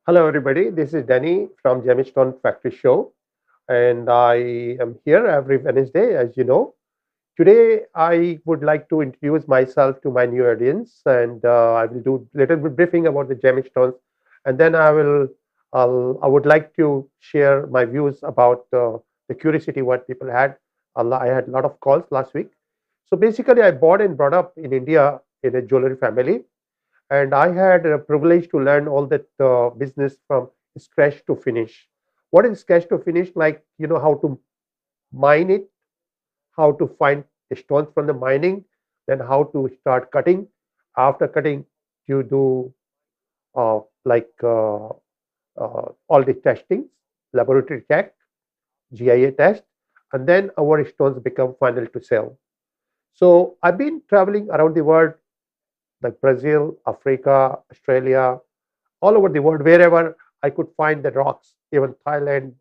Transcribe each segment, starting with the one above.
Hello, everybody. This is Danny from Gemstone Factory Show, and I am here every Wednesday, as you know. Today, I would like to introduce myself to my new audience, and I will do a little bit briefing about the gemstones, and then I would like to share my views about the curiosity what people had. I had a lot of calls last week. So basically, I born and brought up in India in a jewelry family, and I had a privilege to learn all that business from scratch to finish. What is scratch to finish? Like, how to mine it, how to find the stones from the mining, then how to start cutting. After cutting, you do all the testing, laboratory check, GIA test, and then our stones become final to sell. So I've been traveling around the world, like Brazil, Africa, Australia, all over the world, wherever I could find the rocks, even Thailand,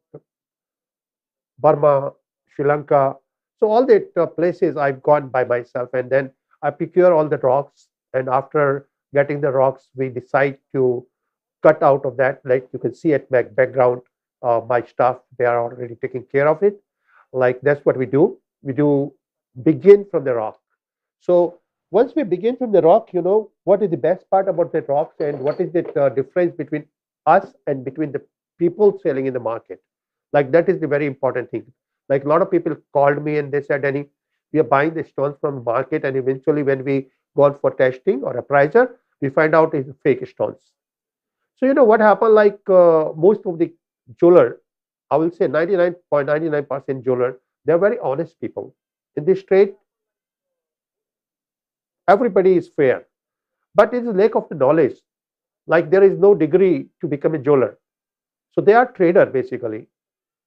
Burma, Sri Lanka. So all the places I've gone by myself, and then I procure all the rocks. And after getting the rocks, we decide to cut out of that. Like you can see at my background, my staff, they are already taking care of it. Like that's what we do. We do begin from the rock. So once we begin from the rock, what is the best part about the rocks, and what is the difference between us and between the people selling in the market? Like that is the very important thing. Like a lot of people called me and they said, Danny, we are buying the stones from the market, and eventually when we go for testing or appraiser, we find out it's fake stones. So what happened? Like most of the jeweler, I will say 99.99% jeweler, they're very honest people. In this trade, everybody is fair, but it is lack of the knowledge. Like there is no degree to become a jeweler. So they are trader basically.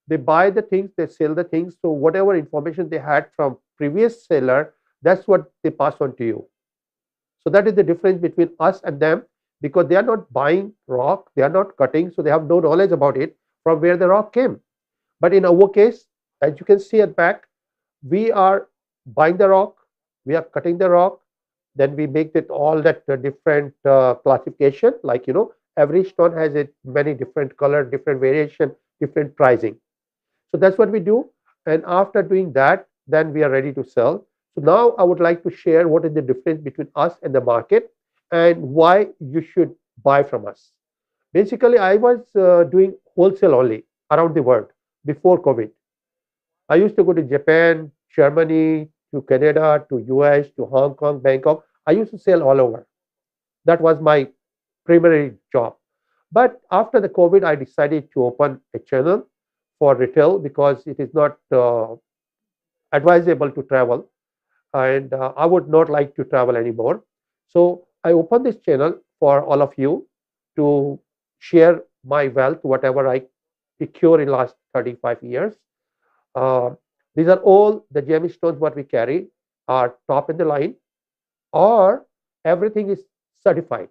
They buy the things, they sell the things. So whatever information they had from previous seller, that's what they pass on to you. So that is the difference between us and them, because they are not buying rock, they are not cutting, so they have no knowledge about it from where the rock came. But in our case, as you can see at back, we are buying the rock, we are cutting the rock, then we make it all that different classification. Like every stone has a many different color, different variation, different pricing. So that's what we do. And after doing that, then we are ready to sell. So now I would like to share what is the difference between us and the market, and why you should buy from us. Basically, I was doing wholesale only around the world before COVID. I used to go to Japan, Germany, to Canada, to US, to Hong Kong, Bangkok. I used to sell all over. That was my primary job. But after the COVID, I decided to open a channel for retail, because it is not advisable to travel, and I would not like to travel anymore. So I opened this channel for all of you to share my wealth, whatever I procure in last 35 years. Uh, these are all the gemstones what we carry are top in the line, or everything is certified.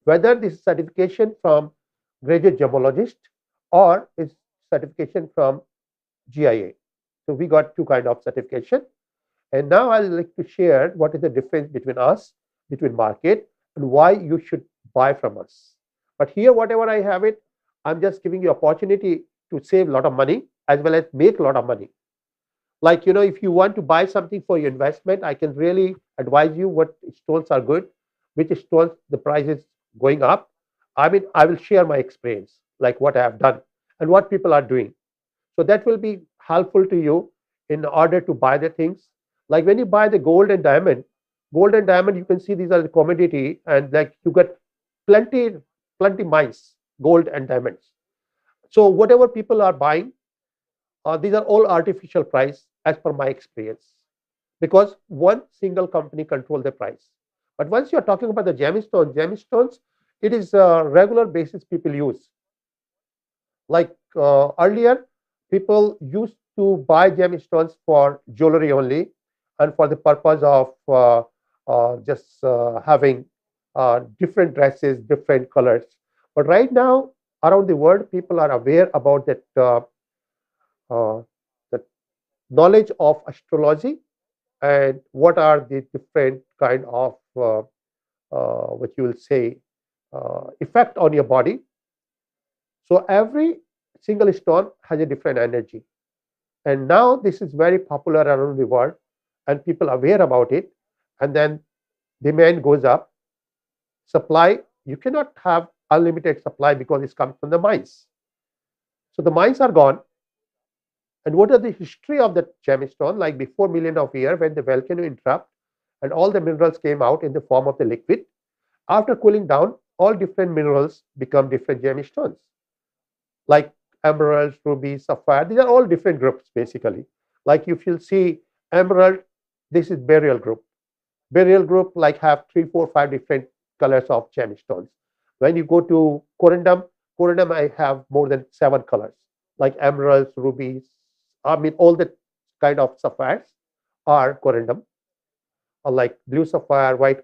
Whether this is certification from graduate gemologist or is certification from GIA. So we got two kind of certification. And now I'd like to share what is the difference between us, between market, and why you should buy from us. But here, whatever I have it, I'm just giving you opportunity to save a lot of money as well as make a lot of money. Like, if you want to buy something for your investment, I can really advise you what stones are good, which stones the price is going up. I mean, I will share my experience, like what I have done and what people are doing. So that will be helpful to you in order to buy the things. Like when you buy the gold and diamond, you can see these are the commodity, and like you get plenty, plenty mines, gold and diamonds. So whatever people are buying, these are all artificial price as per my experience, because one single company control the price. But once you're talking about the gemstones, it is a regular basis people use. Like earlier, people used to buy gemstones for jewelry only, and for the purpose of just having different dresses, different colors. But right now, around the world, people are aware about uh, that knowledge of astrology, and what are the different kind of what you will say effect on your body. So every single stone has a different energy. And now this is very popular around the world and people are aware about it. And then demand goes up. Supply, you cannot have unlimited supply because it's coming from the mines. So the mines are gone. And what are the history of the gemstone? Like before million of years when the volcano erupted and all the minerals came out in the form of the liquid. After cooling down, all different minerals become different gemstones. Like emeralds, rubies, sapphire, these are all different groups basically. Like if you'll see emerald, this is burial group. Burial group like have 3, 4, 5 different colors of gemstones. When you go to corundum, I have more than 7 colors, like emeralds, rubies, I mean all the kind of sapphires are corundum, or like blue sapphire, white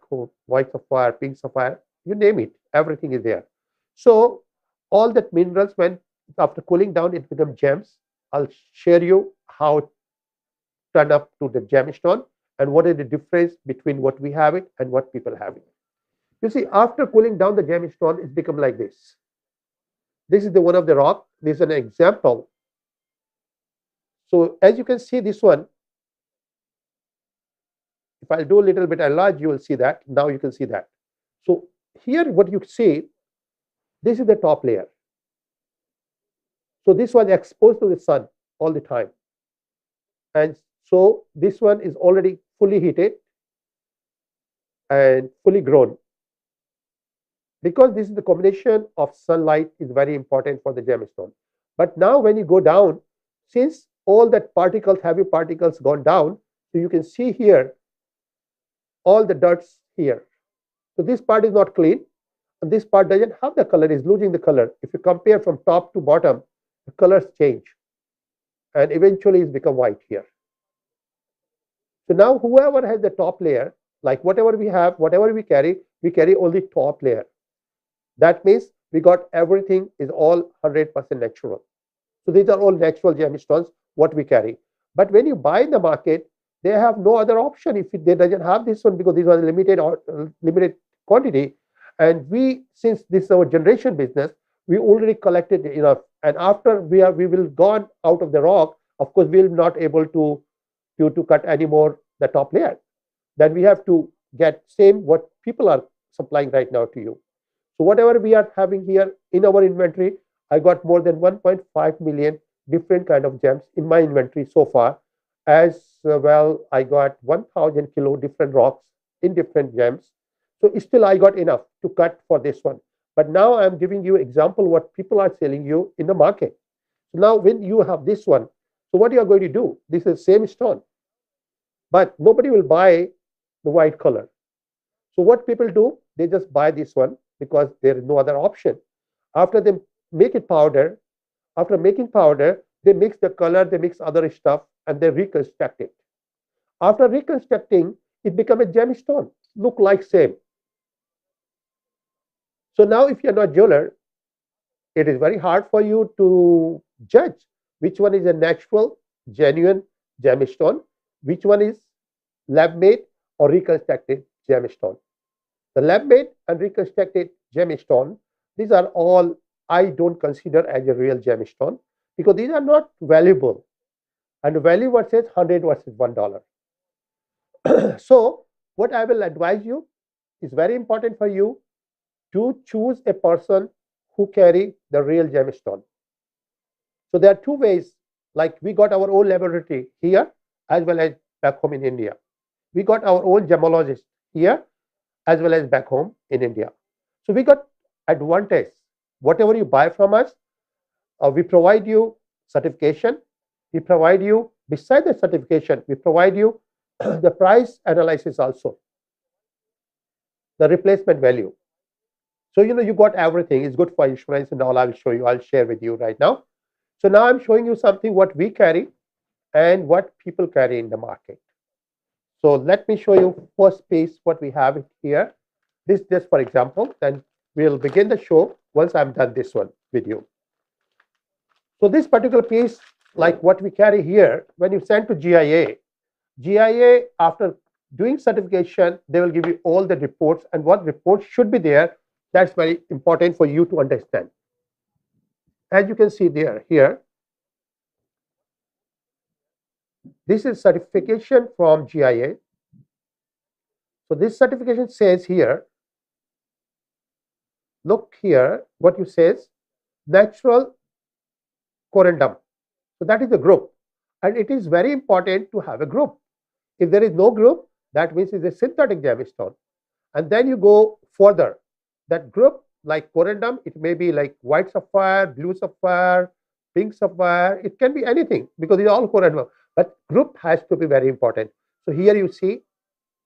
sapphire, pink sapphire, you name it, everything is there. So all that minerals, when after cooling down, it becomes gems. I'll share you how it turn up to the gemstone and what is the difference between what we have it and what people have it. You see, after cooling down the gemstone, it's become like this. This is the one of the rock. This is an example. So as you can see, this one, if I do a little bit enlarge, you will see that. Now you can see that. So here what you see, this is the top layer. So this was exposed to the sun all the time. And so this one is already fully heated and fully grown. Because this is the combination of sunlight is very important for the gemstone. But now when you go down, since all that particles, heavy particles gone down, so you can see here all the dirts here. So this part is not clean and this part doesn't have the color, is losing the color. If you compare from top to bottom, the colors change and eventually it's become white here. So now whoever has the top layer, like whatever we have, whatever we carry only top layer. That means we got everything is all 100% natural. So these are all natural gemstones, what we carry. But when you buy in the market, they have no other option if they doesn't have this one, because this was limited quantity. And we, since this is our generation business, we already collected enough. And after we will gone out of the rock, of course, we will not able to cut anymore the top layer. Then we have to get same what people are supplying right now to you. So whatever we are having here in our inventory, I got more than 1.5 million different kind of gems in my inventory so far. As well, I got 1,000 kilo different rocks in different gems. So still I got enough to cut for this one. But now I'm giving you example what people are selling you in the market. So now when you have this one, so what you are going to do? This is same stone, but nobody will buy the white color. So what people do? They just buy this one because there is no other option. After they make it powder, after making powder, they mix the color, they mix other stuff, and they reconstruct it. After reconstructing, it becomes a gemstone, look like same. So now if you're not jeweler, it is very hard for you to judge which one is a natural, genuine gemstone, which one is lab-made or reconstructed gemstone. The lab-made and reconstructed gemstone, these are all I don't consider as a real gemstone because these are not valuable. And the value versus 100 versus $1. So what I will advise you is very important for you to choose a person who carry the real gemstone. So there are two ways, like we got our own laboratory here as well as back home in India. We got our own gemologist here as well as back home in India. So we got advantage. Whatever you buy from us, we provide you certification. We provide you, beside the certification, we provide you the price analysis also, the replacement value. So, you got everything. It's good for insurance and all. I will show you. I'll share with you right now. So now I'm showing you something what we carry and what people carry in the market. So let me show you first piece what we have here. This just for example, then we'll begin the show once I'm done this one with you. So this particular piece, like what we carry here, when you send to GIA after doing certification, they will give you all the reports and what reports should be there. That's very important for you to understand. As you can see there, here, this is certification from GIA. So this certification says here, look here, what you says, natural corundum. So that is the group. And it is very important to have a group. If there is no group, that means it's a synthetic gemstone. And then you go further. That group, like corundum, it may be like white sapphire, blue sapphire, pink sapphire. It can be anything because it's all corundum. But group has to be very important. So here you see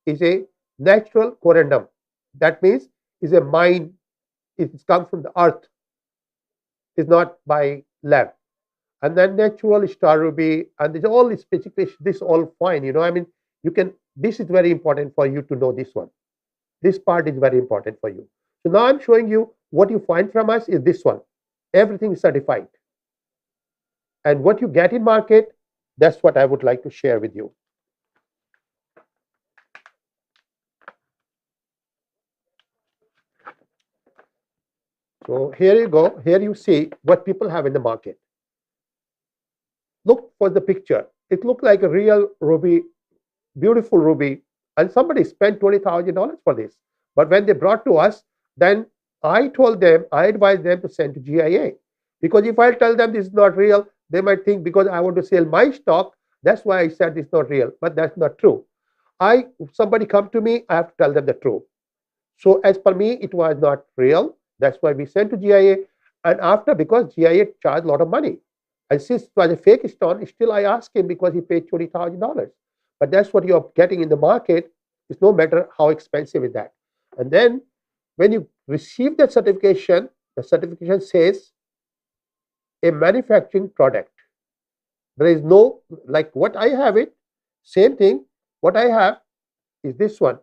is a natural corundum. That means is a mine. It comes from the earth. It's not by lab. And then natural star ruby, and there's all this specification. This all fine, I mean, you can. This is very important for you to know this one. This part is very important for you. So now I'm showing you what you find from us is this one. Everything is certified. And what you get in market, that's what I would like to share with you. So here you go. Here you see what people have in the market. Look for the picture. It looked like a real ruby, beautiful ruby, and somebody spent $20,000 for this. But when they brought to us, then I told them, I advised them to send to GIA. Because if I tell them this is not real, they might think because I want to sell my stock, that's why I said it's not real. But that's not true. If somebody come to me, I have to tell them the truth. So as per me, it was not real. That's why we sent to GIA. And after, because GIA charged a lot of money. And since it was a fake stone, still I asked him because he paid $20,000. But that's what you're getting in the market. It's no matter how expensive is that. And then when you receive that certification, the certification says a manufacturing product. There is no, like what I have it, same thing. What I have is this one.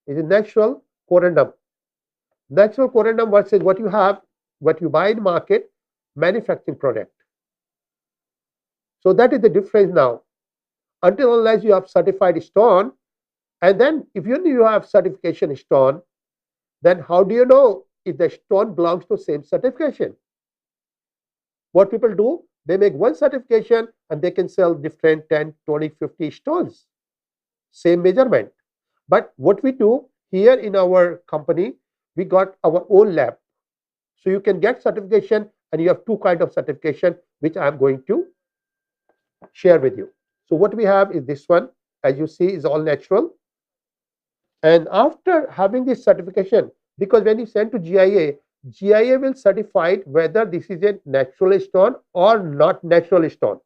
Is a natural corundum. Natural corundum versus what you have, what you buy in market, manufacturing product. So that is the difference now. Until unless you have certified stone, and then if you have certification stone, then how do you know if the stone belongs to same certification? What people do, they make one certification and they can sell different 10, 20, 50 stones, same measurement. But what we do here in our company, we got our own lab. So you can get certification, and you have two kinds of certification, which I'm going to share with you. So what we have is this one, as you see, is all natural. And after having this certification, because when you send to GIA, GIA will certify whether this is a natural stone or not natural stone.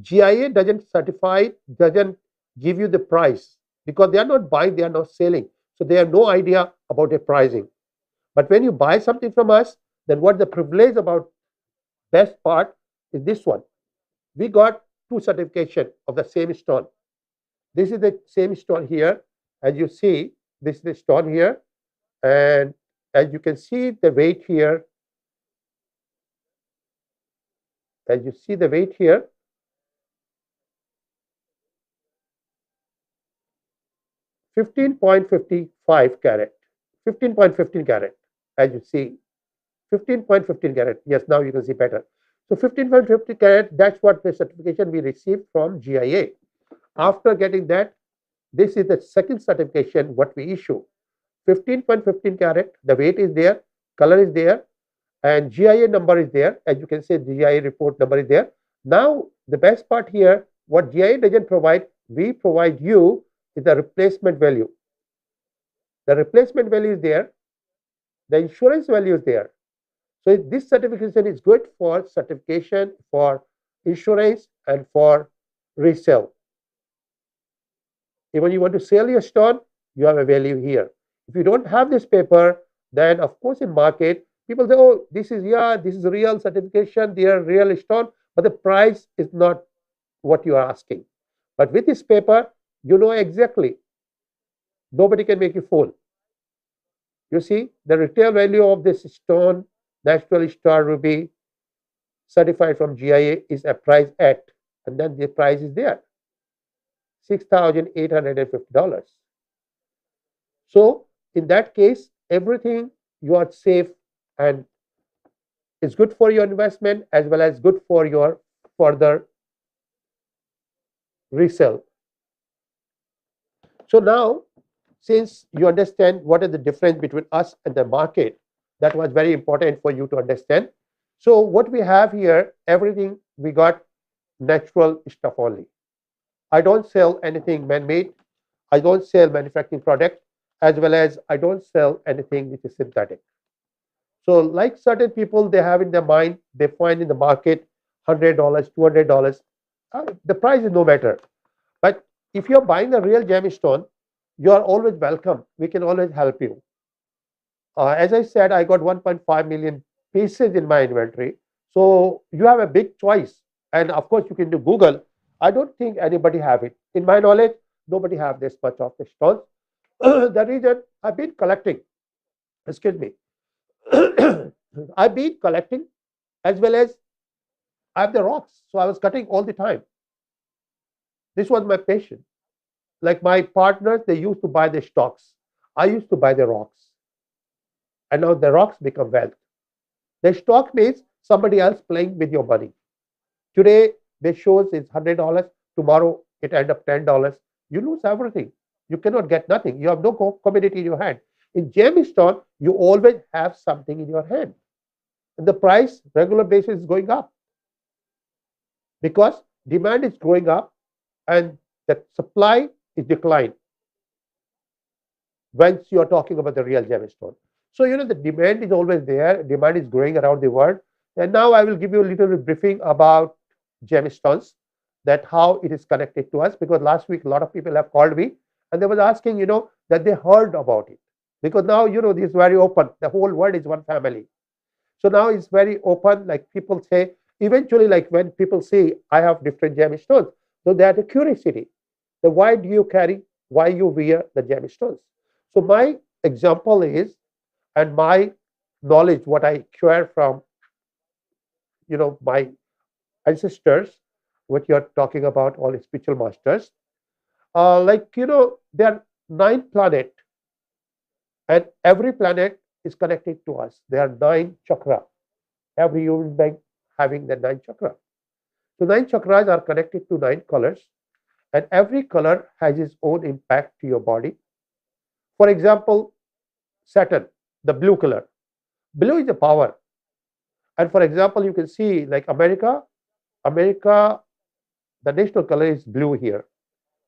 GIA doesn't certify, doesn't give you the price because they are not buying, they are not selling. So they have no idea about the pricing. But when you buy something from us, then what the privilege about best part is this one. We got two certification of the same stone. This is the same stone here. As you see, this is the stone here. And as you can see the weight here, as you see the weight here, 15.55 carat, 15.15 carat, as you see, 15.15 carat. Yes, now you can see better. So 15.50 carat, that's what the certification we received from GIA. After getting that, this is the second certification what we issue. 15.15 carat, the weight is there, color is there, and GIA number is there. As you can see, GIA report number is there. Now, the best part here, what GIA doesn't provide, we provide you is the replacement value. The replacement value is there. The insurance value is there. So this certification is good for certification, for insurance, and for resale. Even you want to sell your stone, you have a value here. If you don't have this paper, then of course in market, people say, oh, this is real certification, they are real stone, but the price is not what you are asking. But with this paper, you know exactly. Nobody can make you fool. You see, the retail value of this stone, natural star ruby, certified from GIA is a price at, and then the price is there, $6,850. So in that case, everything you are safe, and It's good for your investment as well as good for your further resale. So now, since you understand what is the difference between us and the market, that was very important for you to understand. So what we have here, everything we got natural stuff only. I don't sell anything man-made. I don't sell manufacturing product, as well as I don't sell anything which is synthetic. So like certain people, they have in their mind, they find in the market $100, $200. The price is no matter. But if you're buying a real gemstone, you are always welcome. We can always help you. As I said, I got 1.5 million pieces in my inventory. So you have a big choice. And of course, you can do Google. I don't think anybody have it. In my knowledge, nobody have this much of the stones. The reason I've been collecting, excuse me, I've been collecting as well as I have the rocks. So I was cutting all the time. This was my passion. Like my partners, they used to buy the stocks. I used to buy the rocks. And now the rocks become wealth. The stock means somebody else playing with your money. Today, the shows is $100. Tomorrow, it end up $10. You lose everything. You cannot get nothing. You have no commodity in your hand. In gemstone, you always have something in your hand. And the price, regular basis, is going up. Because demand is growing up and the supply is declined. Once you are talking about the real gemstone. So, the demand is always there. Demand is growing around the world. And now I will give you a little briefing about gemstones, that how it is connected to us. Because last week, a lot of people have called me and they were asking, that they heard about it. Because now, this is very open. The whole world is one family. So now it's very open. Like people say, eventually, like when people say, I have different gemstones. So they have a curiosity. Then why do you carry, why you wear the gemstones? So my example is, and my knowledge, what I acquire from, my ancestors, what you're talking about, all spiritual masters, there are 9 planets, and every planet is connected to us. There are 9 chakras. Every human being having the 9 chakras. So 9 chakras are connected to 9 colors, and every color has its own impact to your body. For example, Saturn, the blue color. Blue is the power. And for example, you can see like America, the national color is blue here.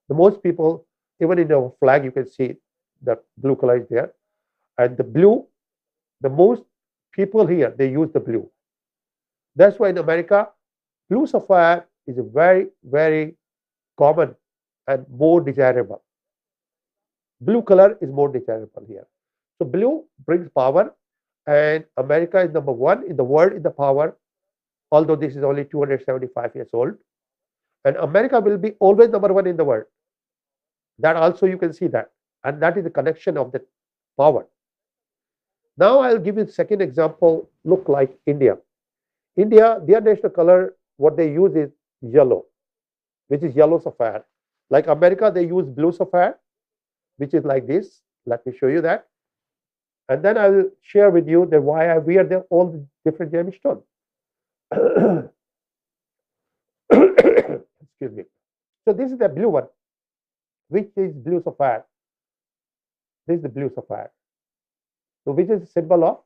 The most people, even in the flag, you can see the blue color is there. And the blue, the most people here, they use the blue. That's why in America, blue sapphire is a very, very common and more desirable. Blue color is more desirable here. So blue brings power, and America is number 1 in the world in the power, although this is only 275 years old. And America will be always number 1 in the world. That also you can see that. And that is the connection of the power. Now I'll give you the second example, look like India. India, their national color, what they use is yellow, which is yellow sapphire. Like America, they use blue sapphire, which is like this. Let me show you that. And then I will share with you that why I wear all the different gemstones. Excuse me. So this is the blue one, which is blue sapphire. This is the blue sapphire. So which is a symbol of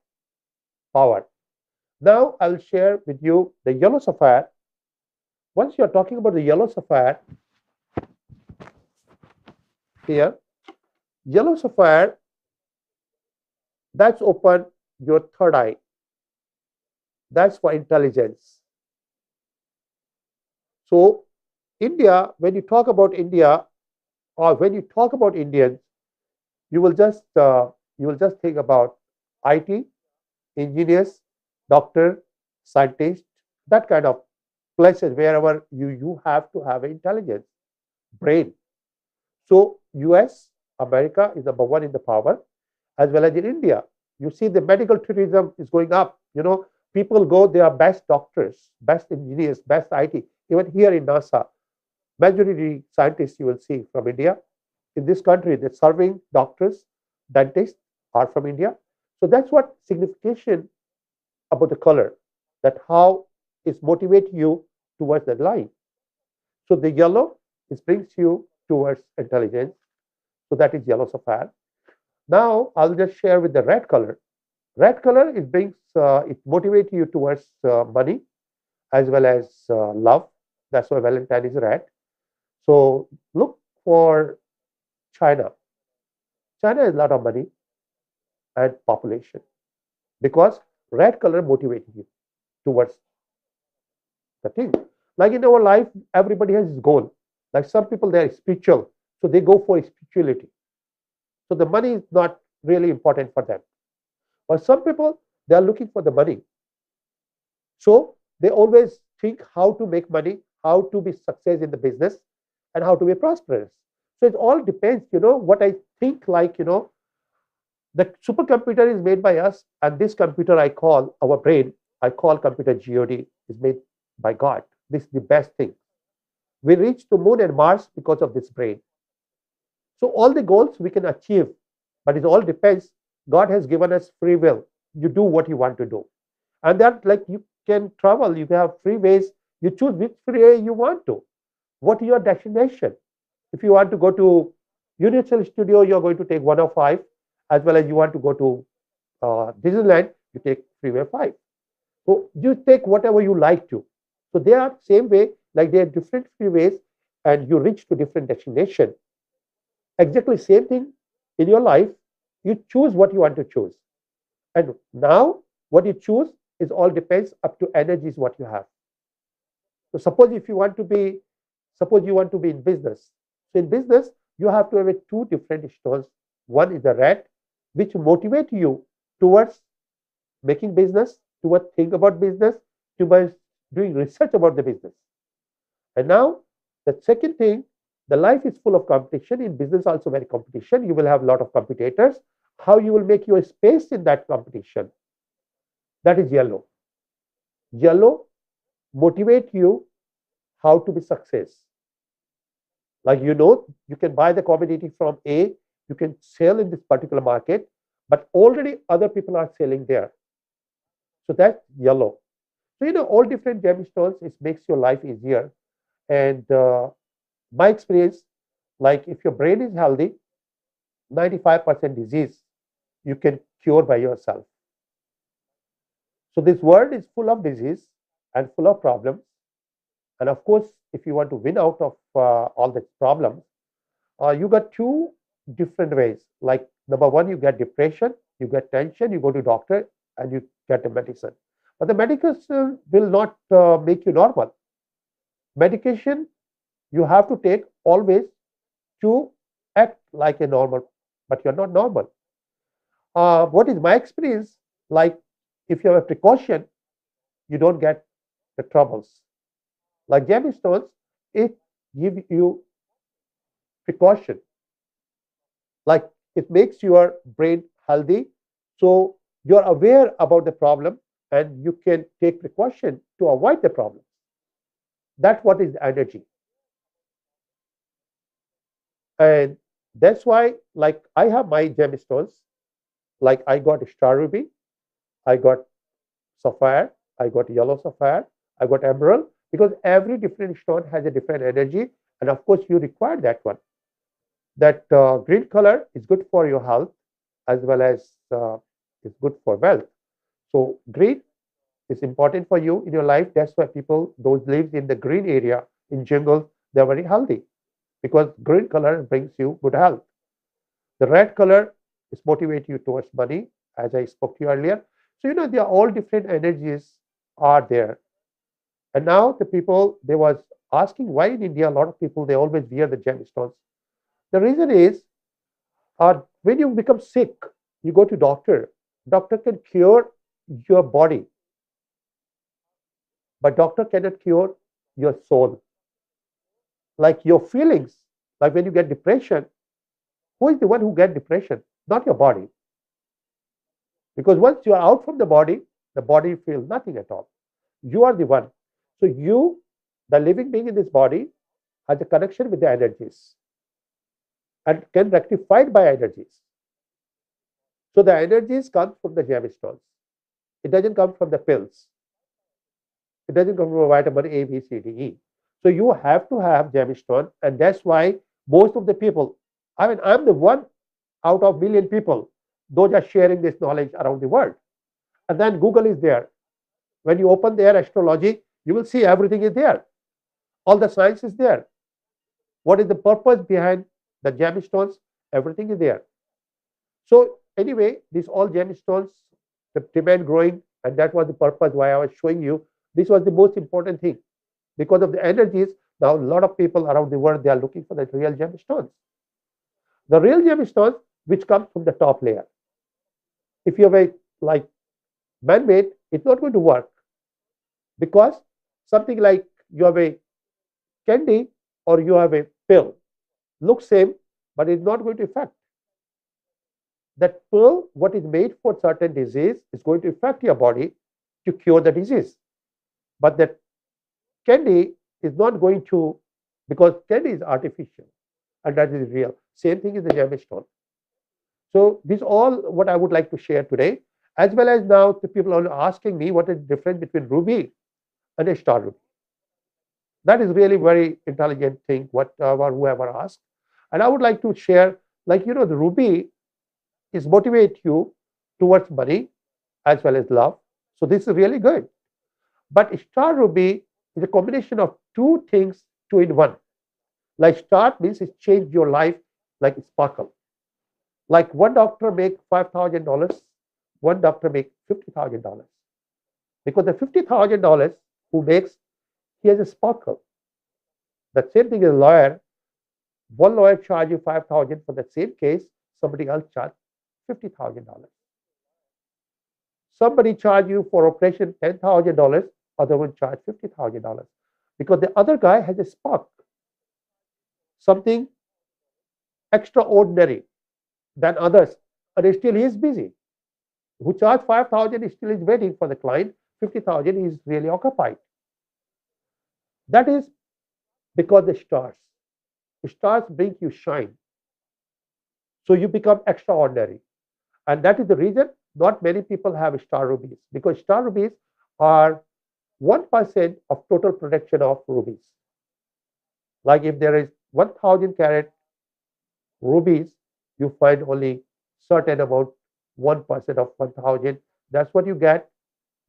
power. Now I will share with you the yellow sapphire. Once you are talking about the yellow sapphire, here, yellow sapphire, that's open your third eye. That's for intelligence. So India, when you talk about India, or when you talk about Indians, you will just think about IT, engineers, doctor, scientist, that kind of places wherever you have to have intelligence, brain. So US, America is number 1 in the power, as well as in India. You see the medical tourism is going up. People go, they are best doctors, best engineers, best IT. Even here in NASA, majority scientists you will see from India. In this country, they're serving doctors, dentists are from India. So that's what signification about the color. that how it motivates you towards that line. So the yellow, it brings you towards intelligence. So that is yellow sapphire. Now I'll just share with the red color. Red color, it brings, it motivates you towards money as well as love. That's why Valentine is red. So look for China. China has a lot of money and population because red color motivates you towards the thing. Like in our life, everybody has his goal. Like some people, they are spiritual, so they go for spirituality. So the money is not really important for them. But some people, they are looking for the money. So they always think how to make money, how to be success in the business, and how to be prosperous. So it all depends, what I think, like, the supercomputer is made by us, and this computer I call our brain, I call computer God, is made by God. This is the best thing. We reach the moon and Mars because of this brain. So all the goals we can achieve, but it all depends. God has given us free will. You do what you want to do. And that, like, you can travel, you have free ways. You choose which free way you want to. What is your destination? If you want to go to Universal Studio, you're going to take 105, as well as you want to go to Disneyland, you take freeway 5. So you take whatever you like to. So they are same way, like they are different freeways, and you reach to different destination. Exactly same thing in your life. You choose what you want to choose. And now what you choose is all depends up to energies what you have. So suppose you want to be in business. So in business, you have to have two different stones. One is the red, which motivate you towards making business, towards think about business, towards doing research about the business. And now the second thing, the life is full of competition. In business also very competition. You will have a lot of competitors. How you will make your space in that competition? That is yellow. Yellow motivate you how to be success. Like you can buy the commodity from A, you can sell in this particular market, but already other people are selling there. So that's yellow. So all different gemstones, it makes your life easier. And my experience, like if your brain is healthy, 95% disease you can cure by yourself. So this world is full of disease and full of problems. And of course, if you want to win out of all the problems, you got two different ways. Like number one, you get depression, you get tension, you go to doctor and you get the medicine. But the medication will not make you normal. Medication you have to take always to act like a normal, but you're not normal. What is my experience? Like if you have a precaution, you don't get the troubles. Like gemstones, it gives you precaution. Like it makes your brain healthy. So you're aware about the problem and you can take precaution to avoid the problem. That's what is energy. And that's why, like, I have my gemstones. Like I got star ruby, I got sapphire, I got yellow sapphire, I got emerald, because every different stone has a different energy. And of course, you require that one. That green color is good for your health as well as is good for wealth. So green is important for you in your life. That's why people, those lives in the green area, in jungle, they're very healthy because green color brings you good health. The red color is motivate you towards money, as I spoke to you earlier. So, there are all different energies are there. And now the people, they was asking why in India, a lot of people, they always wear the gemstones. The reason is, when you become sick, you go to doctor. Doctor can cure your body, but doctor cannot cure your soul. Like your feelings, like when you get depression, who is the one who get depression? Not your body. Because once you are out from the body feels nothing at all. You are the one. So you, the living being in this body, has a connection with the energies and can rectify it by energies. So the energies come from the gemstones. It doesn't come from the pills. doesn't come from vitamin A, B, C, D, E. So you have to have gemstone, and that's why most of the people, I mean, I'm the one out of million people, those are sharing this knowledge around the world. And then Google is there. When you open their astrology, you will see everything is there. All the science is there. What is the purpose behind the gemstones? Everything is there. So anyway, these all gemstones, the demand growing, and that was the purpose why I was showing you. This was the most important thing. Because of the energies, now a lot of people around the world, they are looking for the real gemstones. The real gemstones, which come from the top layer. If you have a like man-made, it's not going to work. Because something like you have a candy or you have a pill, looks same, but it's not going to affect. That pill, what is made for certain disease, is going to affect your body to cure the disease. But that candy is not going to, because candy is artificial and that is real. Same thing is the gemstone. So this is all what I would like to share today, as well as now the people are asking me what is the difference between ruby and a star ruby. That is really very intelligent thing, whatever whoever asked. And I would like to share, like, the ruby is motivate you towards money as well as love. So this is really good. But star ruby is a combination of two things, two in one. Like star means it changed your life like sparkle. Like one doctor make $5,000, one doctor make $50,000. Because the $50,000 who makes, he has a sparkle. The same thing as a lawyer. One lawyer charge you $5,000 for the same case, somebody else charge $50,000. Somebody charge you for operation $10,000, other one charge $50,000. Because the other guy has a spark, something extraordinary than others, and still he is busy. Who charge 5,000 still is waiting for the client, 50,000 is really occupied. That is because the stars bring you shine. So you become extraordinary. And that is the reason not many people have star rubies, because star rubies are 1% of total production of rubies. Like if there is 1,000 carat rubies, you find only certain amount, 1% of 1,000. That's what you get,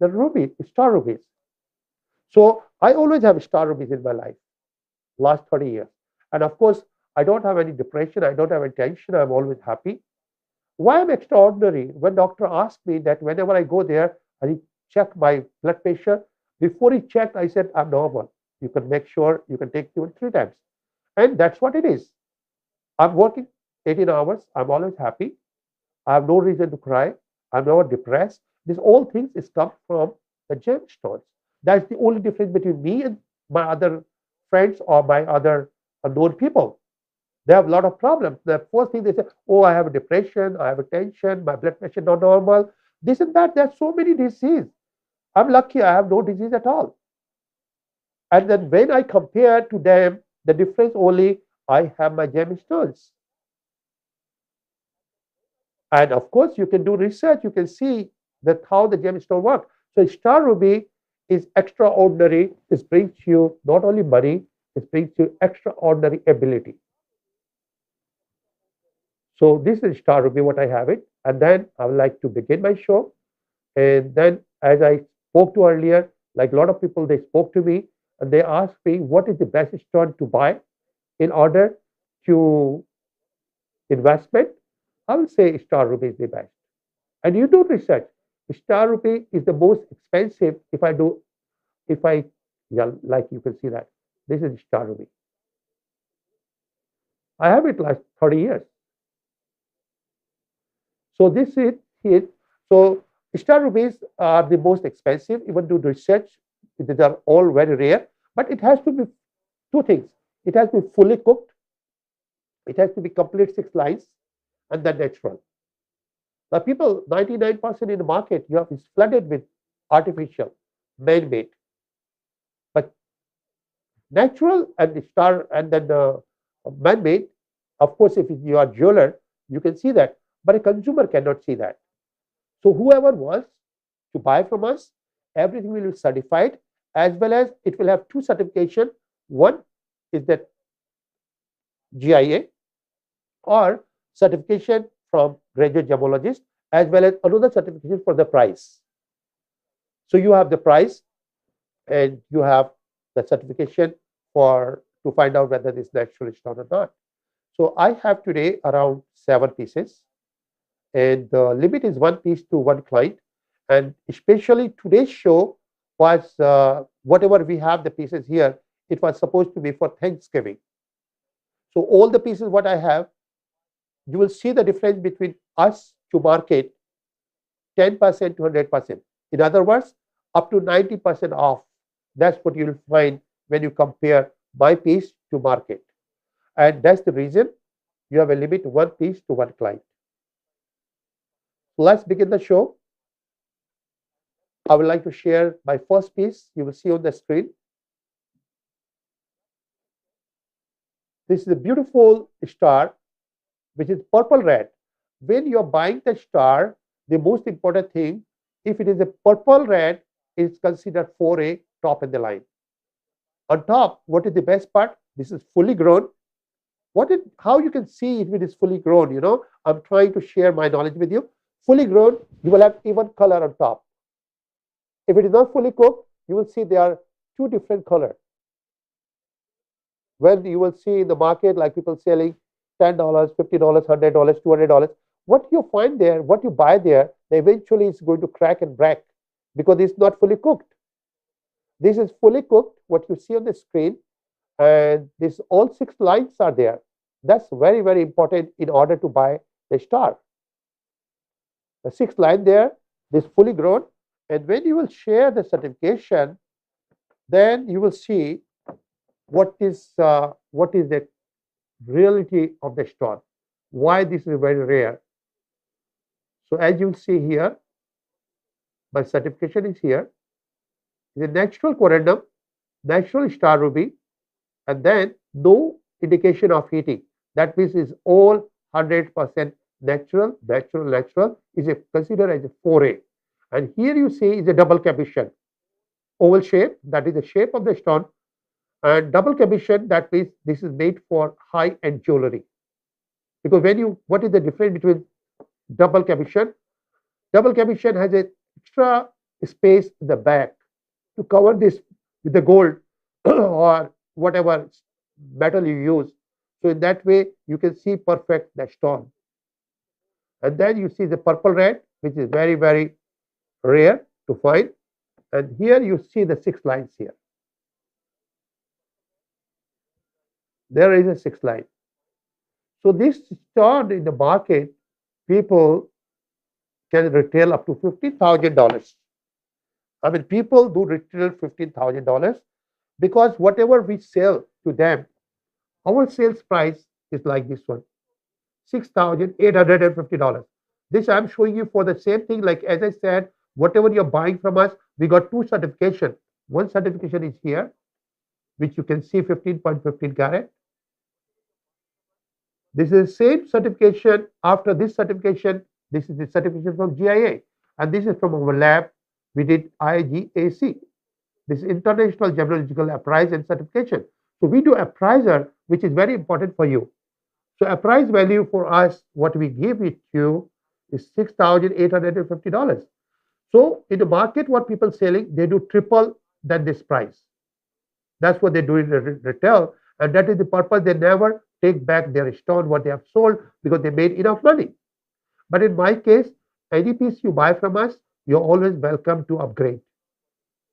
the ruby, star rubies. So I always have star rubies in my life, last 30 years. And of course, I don't have any depression, I don't have any tension, I'm always happy. Why I'm extraordinary? When doctor asked me that whenever I go there and he check my blood pressure, before he checked, I said, I'm normal. You can make sure you can take even 3 times. And that's what it is. I'm working 18 hours. I'm always happy. I have no reason to cry. I'm never depressed. These all things is come from the gemstones. That's the only difference between me and my other friends or my other unknown people. They have a lot of problems. The first thing they say, oh, I have a depression, I have a tension, my blood pressure not normal, this and that. There's so many diseases. I'm lucky I have no disease at all. And then when I compare to them, the difference only, I have my gemstones. And of course, you can do research. You can see that how the gemstone work. So star ruby is extraordinary. It brings you not only money, it brings you extraordinary ability. So this is star ruby, what I have it. And then I would like to begin my show. And then as I spoke to earlier, like a lot of people, they spoke to me and they asked me, what is the best stone to buy in order to investment? I will say star ruby is the best. And you do research. Star ruby is the most expensive yeah, like you can see that. This is star ruby. I have it last 30 years. So this is it. So star rubies are the most expensive, even do research. These are all very rare, but it has to be 2 things. It has to be fully cooked. It has to be complete 6 lines, and then natural. Now, people, 99% in the market, you have is flooded with artificial, man-made. But natural and the star and then man-made, of course, if you are jeweler, you can see that, but a consumer cannot see that. So whoever wants to buy from us, everything will be certified, as well as it will have two certification. One is that GIA or certification from graduate gemologist, as well as another certification for the price. So you have the price and you have the certification for to find out whether this natural stone or not. So I have today around 7 pieces, and the limit is 1 piece to 1 client. And especially today's show was whatever we have the pieces here, it was supposed to be for Thanksgiving. So all the pieces what I have, you will see the difference between us to market 10% to 100%. In other words, up to 90% off. That's what you will find when you compare my piece to market. And that's the reason you have a limit 1 piece to 1 client. Let's begin the show. I would like to share my first piece. You will see on the screen. This is a beautiful star, which is purple red. When you're buying the star, the most important thing, if it is a purple red, it's considered 4A, top in the line. On top, what is the best part? This is fully grown. How you can see if it is fully grown, I'm trying to share my knowledge with you. Fully grown, you will have even color on top. If it is not fully cooked, you will see there are 2 different colors. When you will see in the market, like people selling $10, $50, $100, $200, what you find there, what you buy there, eventually it's going to crack and break because it's not fully cooked. This is fully cooked, what you see on the screen, and this all 6 lines are there. That's very, very important in order to buy the star. The 6th line there, this fully grown, and when you will share the certification, then you will see what is the reality of the stone, why this is very rare. So as you see here, my certification is here. The natural corundum, natural star ruby, and then no indication of heating. That means it's all 100% natural, is considered as a 4A. And here you see is a double cabochon, oval shape, that is the shape of the stone. And double cabochon, that means this is made for high-end jewelry. Because what is the difference between double cabochon? Double cabochon has an extra space in the back to cover this with the gold or whatever metal you use. So in that way, you can see perfect the stone. And then you see the purple red, which is very, very rare to find. And here you see the 6 lines here. There is a 6th line. So this stone in the market, people can retail up to $15,000. I mean, people do retail $15,000 because whatever we sell to them, our sales price is like this one, $6,850. This I'm showing you for the same thing. Like as I said, whatever you're buying from us, we got 2 certifications. One certification is here, which you can see 15.15 carat. This is the same certification. After this certification, this is the certification from GIA, and this is from our lab. We did IGAC. This is International Gemological Appraise and Certification. So we do appraiser, which is very important for you. So appraise value for us, what we give it to is $6,850. So in the market, what people selling, they do triple than this price. That's what they do in the retail, and that is the purpose. They never take back their stone, what they have sold, because they made enough money. But in my case, any piece you buy from us, you're always welcome to upgrade.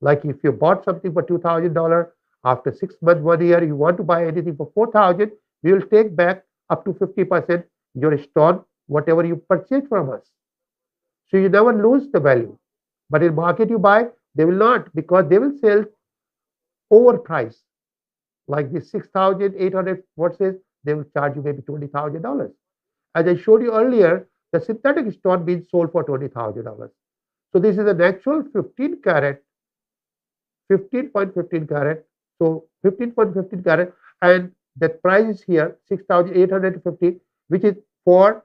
Like if you bought something for $2,000, after 6 months, 1 year, you want to buy anything for $4,000, we will take back up to 50% your stone, whatever you purchase from us. So you never lose the value. But in market you buy, they will not, because they will sell overpriced. Like this 6,800, what says, they will charge you maybe $20,000. As I showed you earlier, the synthetic stone being sold for $20,000. So this is a natural 15 carat, 15.15 carat. So 15.15 carat, and the price is here 6,850, which is for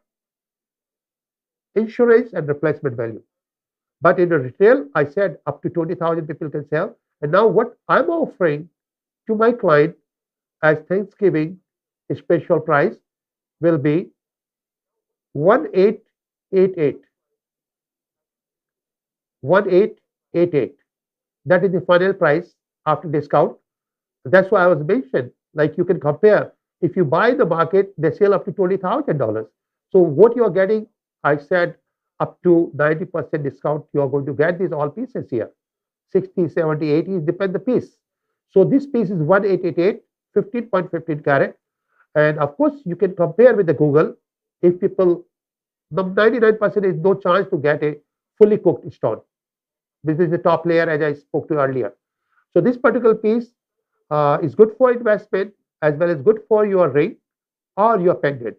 insurance and replacement value. But in the retail, I said up to 20,000 people can sell, And now what I'm offering to my client as Thanksgiving special price will be 1888. 1888. That is the final price after discount. That's why I was mentioned. Like you can compare. If you buy in the market, they sell up to $20,000. So what you are getting, I said, up to 90% discount. You are going to get these all pieces here. 60, 70, 80, depend the piece. So this piece is 1888, 15.15 carat. And of course, you can compare with the Google. If people, the 99% is no chance to get a fully cooked stone. This is the top layer as I spoke to earlier. So this particular piece is good for investment as well as good for your ring or your pendant.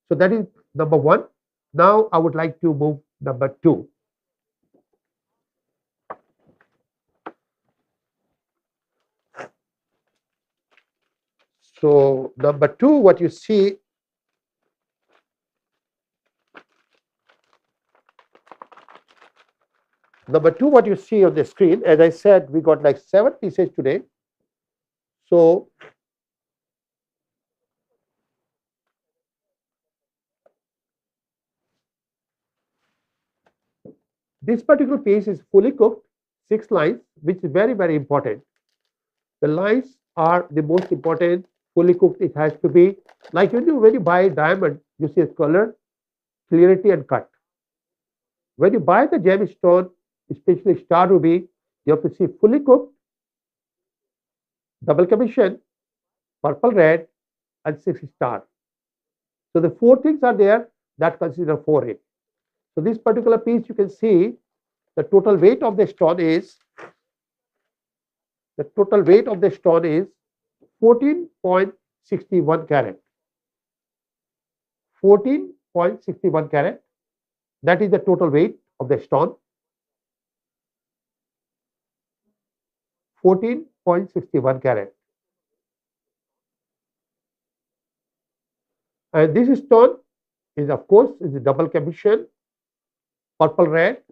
So that is number one. Now I would like to move number two. So number two, what you see, on the screen, as I said, we got like 7 pieces today. So this particular piece is fully cooked, 6 lines, which is very, very important. The lines are the most important. Fully cooked, it has to be. Like when you buy diamond, you see color, clarity, and cut. When you buy the gemstone, especially star ruby, you have to see fully cooked, double commission, purple red, and 6 star. So the 4 things are there that consider 4A. So this particular piece, you can see the total weight of the stone is 14.61 carat. 14.61 carat. That is the total weight of the stone. 14.61 carat. And this stone is, of course, is a double commission, purple red.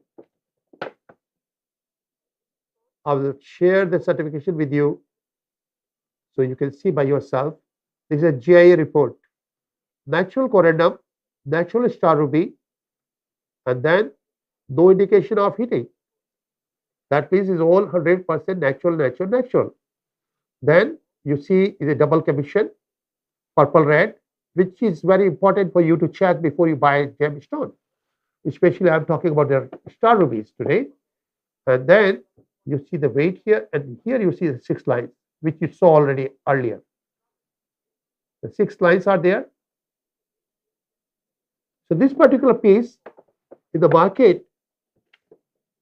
I will share the certification with you so you can see by yourself. This is a GIA report. Natural corundum, natural star ruby, and then no indication of heating. That piece is all 100% natural. Then you see is a double commission, purple red, which is very important for you to check before you buy a gemstone. Especially I'm talking about the star rubies today. And then you see the weight here, and here you see the 6 lines, which you saw already earlier. The 6 lines are there. So this particular piece in the market,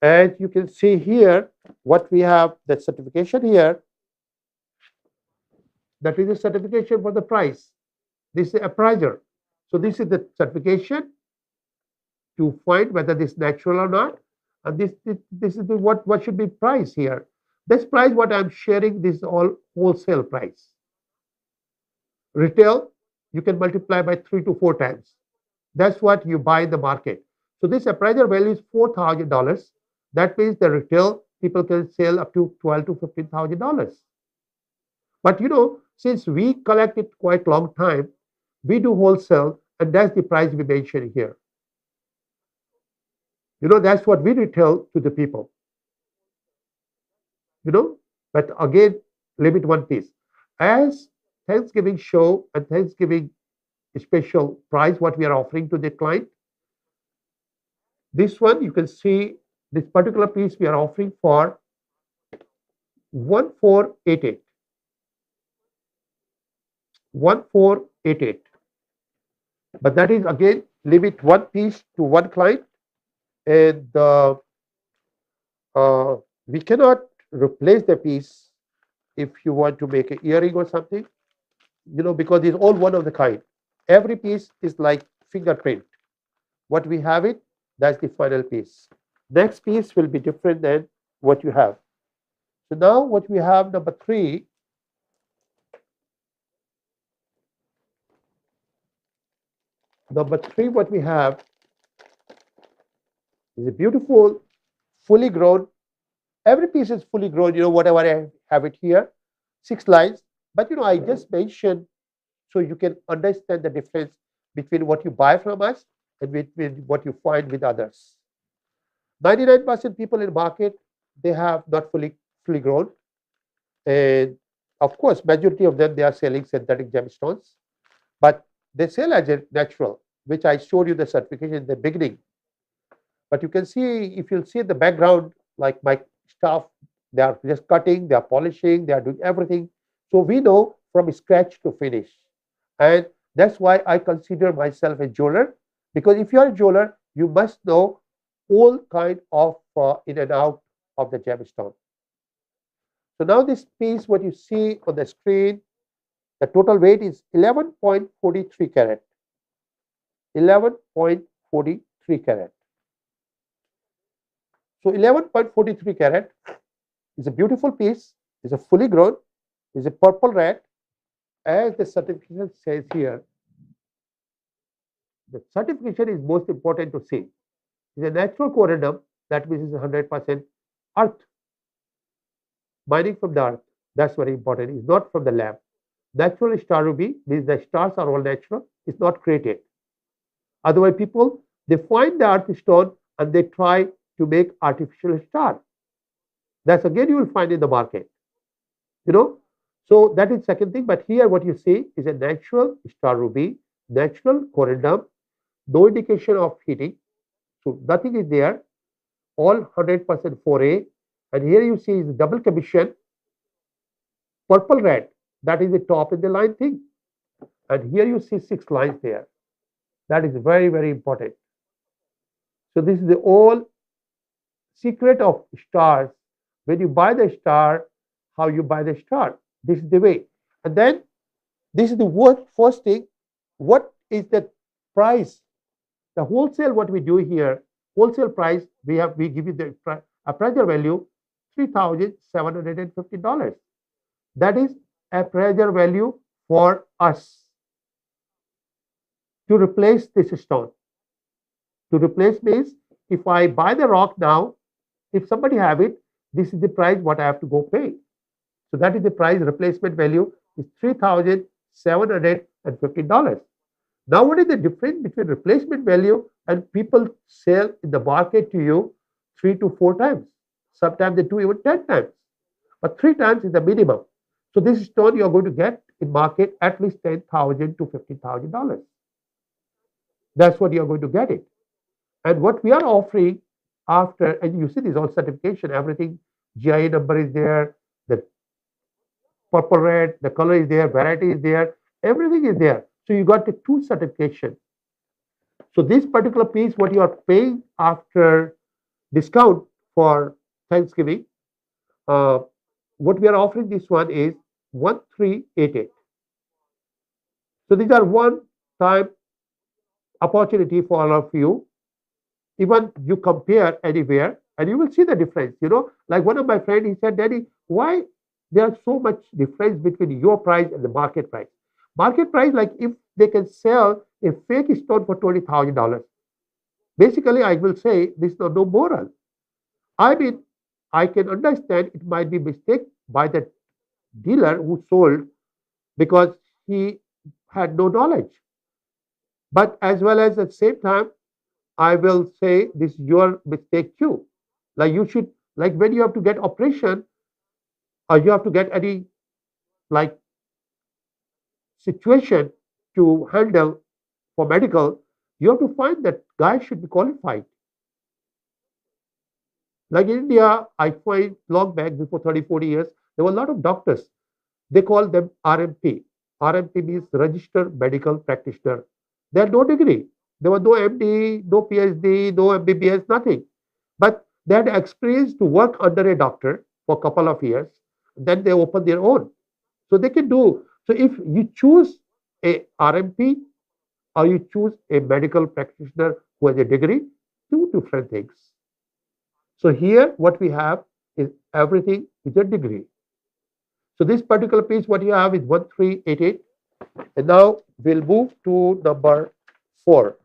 as you can see here, what we have, that certification here, that is a certification for the price. This is the appraiser. So this is the certification to find whether this is natural or not. And this is what should be price here. This price, what I'm sharing, this is all wholesale price. Retail, you can multiply by 3 to 4 times. That's what you buy in the market. So this appraiser value is $4,000. That means the retail people can sell up to $12,000 to $15,000. But since we collect it quite long time, we do wholesale, and that's the price we mention here. That's what we retail to the people. But again, limit one piece. As Thanksgiving show and Thanksgiving special price, what we are offering to the client, this one you can see this particular piece we are offering for 1488. 1488. But that is again limit one piece to one client, and we cannot replace the piece if you want to make an earring or something, because it's all one of the kind. Every piece is like fingerprint. What we have it, that's the final piece. Next piece will be different than what you have. So now what we have, number 3. Number 3, what we have is a beautiful, fully grown Every piece is fully grown, whatever I have it here, 6 lines. But I just mentioned so you can understand the difference between what you buy from us and between what you find with others. 99% people in the market, they have not fully grown. And of course, majority of them, they are selling synthetic gemstones, but they sell as a natural, which I showed you the certification in the beginning. But you can see, if you'll see the background, like my staff, they are just cutting, they are polishing, they are doing everything. So we know from scratch to finish. And that's why I consider myself a jeweler, because if you are a jeweler, you must know all kind of in and out of the gemstone. So now this piece, what you see on the screen, the total weight is 11.43 carat. 11.43 carat. So 11.43 carat is a beautiful piece, is a fully grown, is a purple red, as the certification says here. The certification is most important to see. It's a natural corundum, that means it's 100% earth. Mining from the earth, that's very important. It's not from the lab. Natural star ruby means the stars are all natural, it's not created. Otherwise, people, they find the earth stone and they try to make artificial star. That's again you will find in the market. So that is second thing. But here what you see is a natural star ruby, natural corundum, no indication of heating. So nothing is there, all 100% 4A. And here you see is double commission, purple red, that is the top in the line thing. And here you see 6 lines there. That is very, very important. So this is the whole secret of stars. When you buy the star, how you buy the star. This is the way. And then this is the first thing. What is the price? The wholesale, what we do here, wholesale price, we give you the appraiser value, $3,750. That is appraiser value for us to replace this stone. To replace means if I buy the rock now, if somebody have it, this is the price what I have to go pay. So that is the price. Replacement value is $3,750. Now, what is the difference between replacement value and people sell in the market to you 3 to 4 times? Sometimes they do even 10 times, but 3 times is the minimum. So this stone you are going to get in market at least $10,000 to $15,000. That's what you are going to get it. And what we are offering after, and you see this all certification, everything, GIA number is there, the purple red, the color is there, variety is there, everything is there. So you got the 2 certification. So this particular piece, what you are paying after discount for Thanksgiving, what we are offering this one is 1388. So these are one-time opportunity for all of you. Even you compare anywhere and you will see the difference. Like one of my friends, he said, Daddy, why there is so much difference between your price and the market price? Market price, like if they can sell a fake stone for $20,000, basically I will say this is no moral. I mean, I can understand it might be mistake by the dealer who sold because he had no knowledge. But as well as at the same time, I will say this is your mistake too. Like you should, like when you have to get operation or you have to get any like situation to handle for medical, you have to find that guy should be qualified. Like in India, I find long back before 30, 40 years, there were a lot of doctors. They call them RMP. RMP means Registered Medical Practitioner. They had no degree. There was no MD, no PhD, no MBBS, nothing. But they had experience to work under a doctor for a couple of years. Then they open their own. So they can do. So if you choose a RMP or you choose a medical practitioner who has a degree, 2 different things. So here what we have is everything with a degree. So this particular piece, what you have is 1388. And now we'll move to number 4.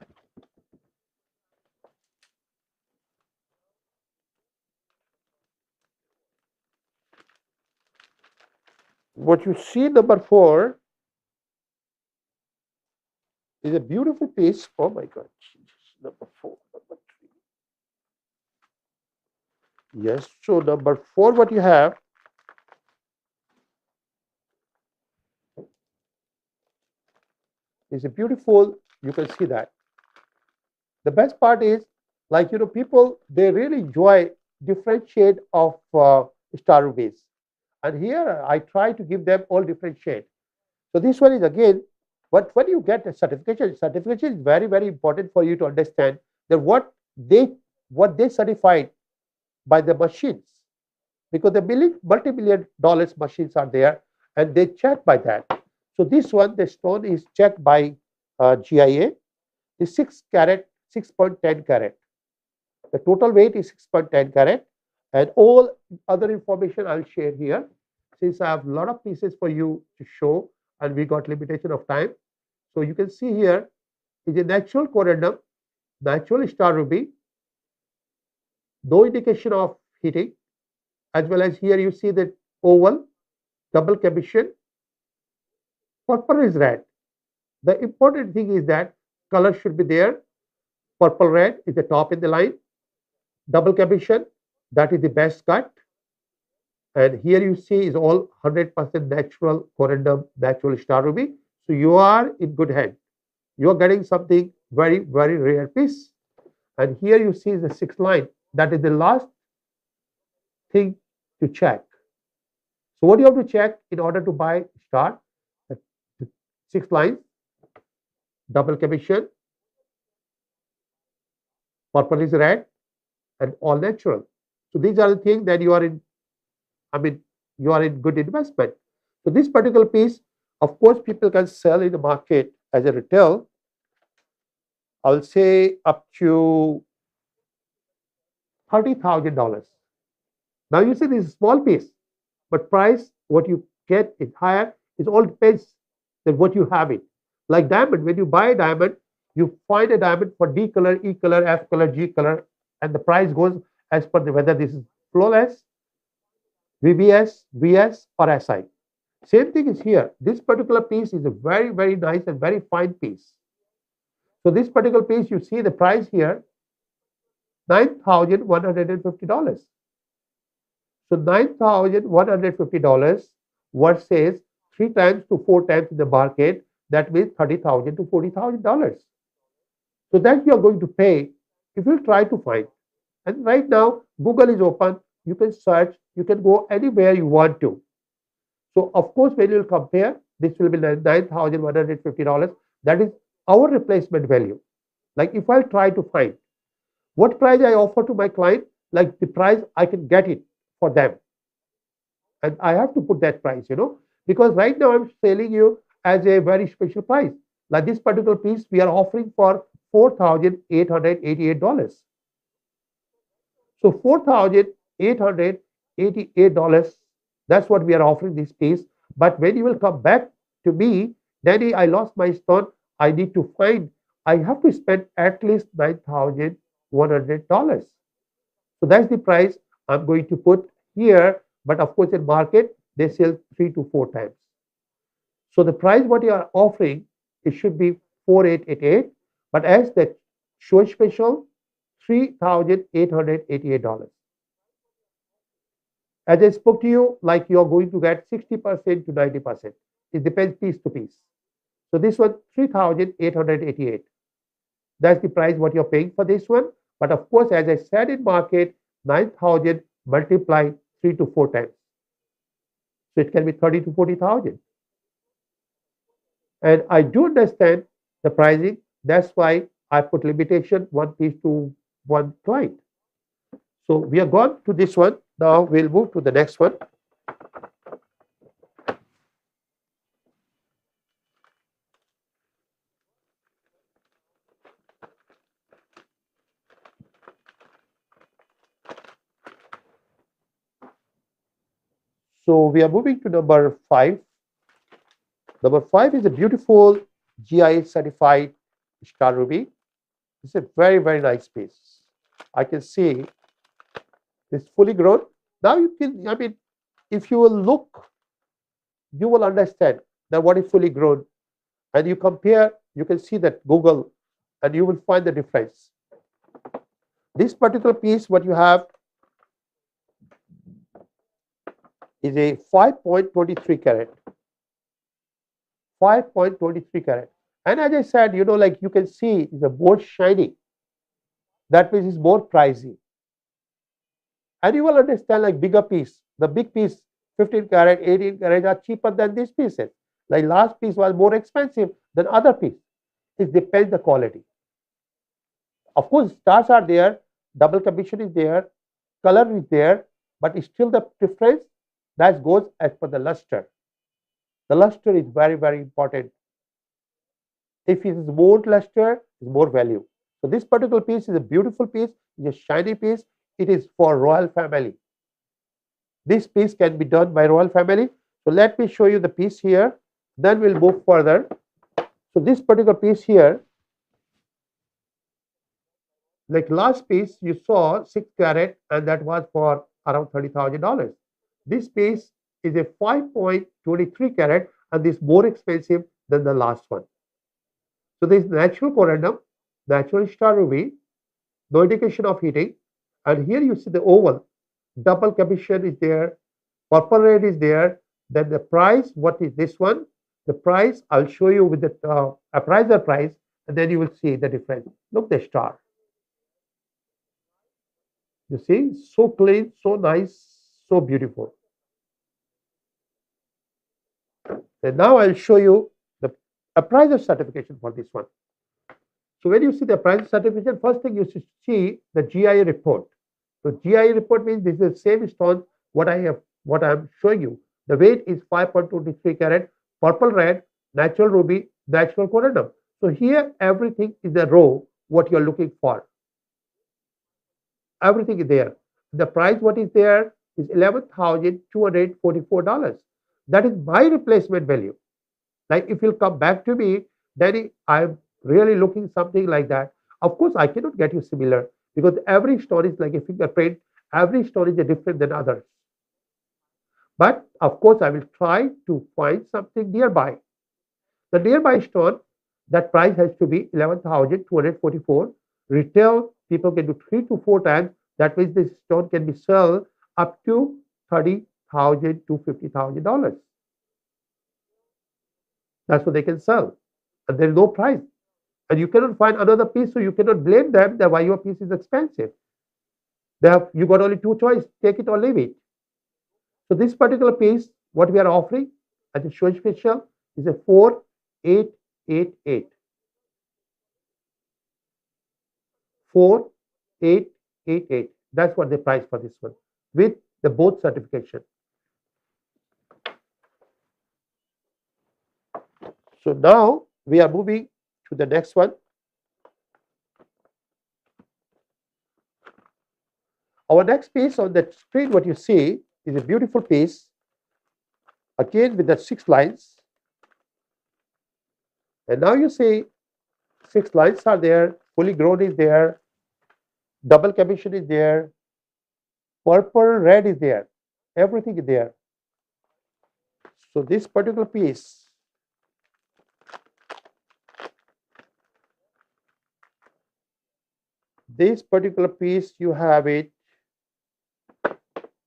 what you see number 4 is a beautiful piece. Oh my God, number 4, number 3. Yes, so number 4, what you have is a beautiful. You can see that. The best part is, like people they really enjoy different shade of star rubies, and here I try to give them all different shade. So this one is again, but when you get a certification is very very important for you to understand that what they certified by the machines, because the multi-million dollars machines are there and they check by that. So this one, the stone is checked by GIA, is 6 carat, 6.10 carat. The total weight is 6.10 carat, and all other information I'll share here, since I have a lot of pieces for you to show and we got limitation of time. So you can see here is a natural corundum, natural star ruby, no indication of heating, as well as here you see the oval, double commission, purple is red. The important thing is that color should be there. Purple red is the top in the line. Double commission, that is the best cut. And here you see is all 100% natural corundum, natural star ruby. So you are in good hand. You are getting something very, very rare piece. And here you see the 6th line. That is the last thing to check. So what do you have to check in order to buy star? The 6 lines, double commission, purple is red, and all natural. So these are the things that you are in, you are in good investment. So this particular piece, of course, people can sell in the market as a retail. I'll say up to $30,000. Now you see this is a small piece, but price, what you get is higher. It all depends on what you have it. Like diamond, when you buy a diamond, you find a diamond for D color, E color, F color, G color, and the price goes as per whether this is flawless, VBS, VS, or SI. Same thing is here. This particular piece is a very, very nice and very fine piece. So this particular piece, you see the price here, $9,150. So $9,150 versus 3 times to 4 times in the market, that means $30,000 to $40,000. So that you are going to pay if you try to find. And right now, Google is open. You can search. You can go anywhere you want to. So of course, when you will compare, this will be $9,150. That is our replacement value. Like if I try to find what price I offer to my client, like the price I can get it for them. And I have to put that price, because right now I'm selling you as a very special price. Like this particular piece, we are offering for $4,888. So $4,888, that's what we are offering this piece. But when you will come back to me, Danny, I lost my stone. I need to find, I have to spend at least $9,100. So that's the price I'm going to put here. But of course, in market, they sell 3 to 4 times. So the price what you are offering, it should be 4,888. But as the show special, $3,888. As I spoke to you, like you are going to get 60% to 90%. It depends piece to piece. So this one, 3,888. That's the price what you're paying for this one. But of course, as I said in market, 9,000 multiply 3 to 4 times. So it can be 30 to 40,000. And I do understand the pricing. That's why I put limitation 1 piece to 1 client. So we are gone to this one. Now we'll move to the next one. So we are moving to number 5. Number 5 is a beautiful GIA certified star ruby. It's a very, very nice piece. I can see it's fully grown. Now you can, if you will look you will understand that what is fully grown. And you compare, you can see that Google, and you will find the difference. This particular piece, what you have is a 5.23 carat. 5.23 carat. And as I said, like you can see, it's a more shiny. That means it's more pricey. And you will understand, like bigger piece, the big piece, 15 carat, 18 carat are cheaper than these pieces. Like last piece was more expensive than other piece. It depends the quality. Of course, stars are there, double commission is there, color is there, but still the difference that goes as per the luster. The luster is very, very important. If it is more luster, it's more value. So this particular piece is a beautiful piece, it's a shiny piece. It is for royal family. This piece can be done by royal family. So let me show you the piece here. Then we'll move further. So this particular piece here, like last piece, you saw 6 carat, and that was for around $30,000. This piece is a 5.23 carat, and this is more expensive than the last one. So this natural corundum, natural star ruby, no indication of heating, and here you see the oval, double commission is there, purple red is there. Then the price, what is this one? The price, I'll show you with the appraiser price, and then you will see the difference. Look the star. You see, so clean, so nice, so beautiful. And now I'll show you the appraiser certification for this one. So when you see the appraiser certification, first thing you should see the GIA report. So GIA report means this is the same stone what I'm showing you. The weight is 5.23 carat, purple red, natural ruby, natural corundum. So here everything is the row what you're looking for. Everything is there. The price what is there is $11,244. That is my replacement value. Like if you'll come back to me, then I'm really looking something like that. Of course, I cannot get you similar because every stone is like a fingerprint. Every stone is different than others. But of course, I will try to find something nearby. The nearby stone, that price has to be 11,244. Retail, people can do 3 to 4 times. That means this stone can be sold up to $30,000 to $50,000. That's what they can sell. And there is no price. And you cannot find another piece, so you cannot blame them that why your piece is expensive. You got only 2 choices, take it or leave it. So this particular piece, what we are offering at the show special is a 4888. 4888. That's what the price for this one with the both certification. So now we are moving to the next one. Our next piece on the screen, what you see is a beautiful piece, again with the 6 lines. And now you see 6 lines are there, fully grown is there, double commission is there, purple, red is there, everything is there. So this particular piece, you have it,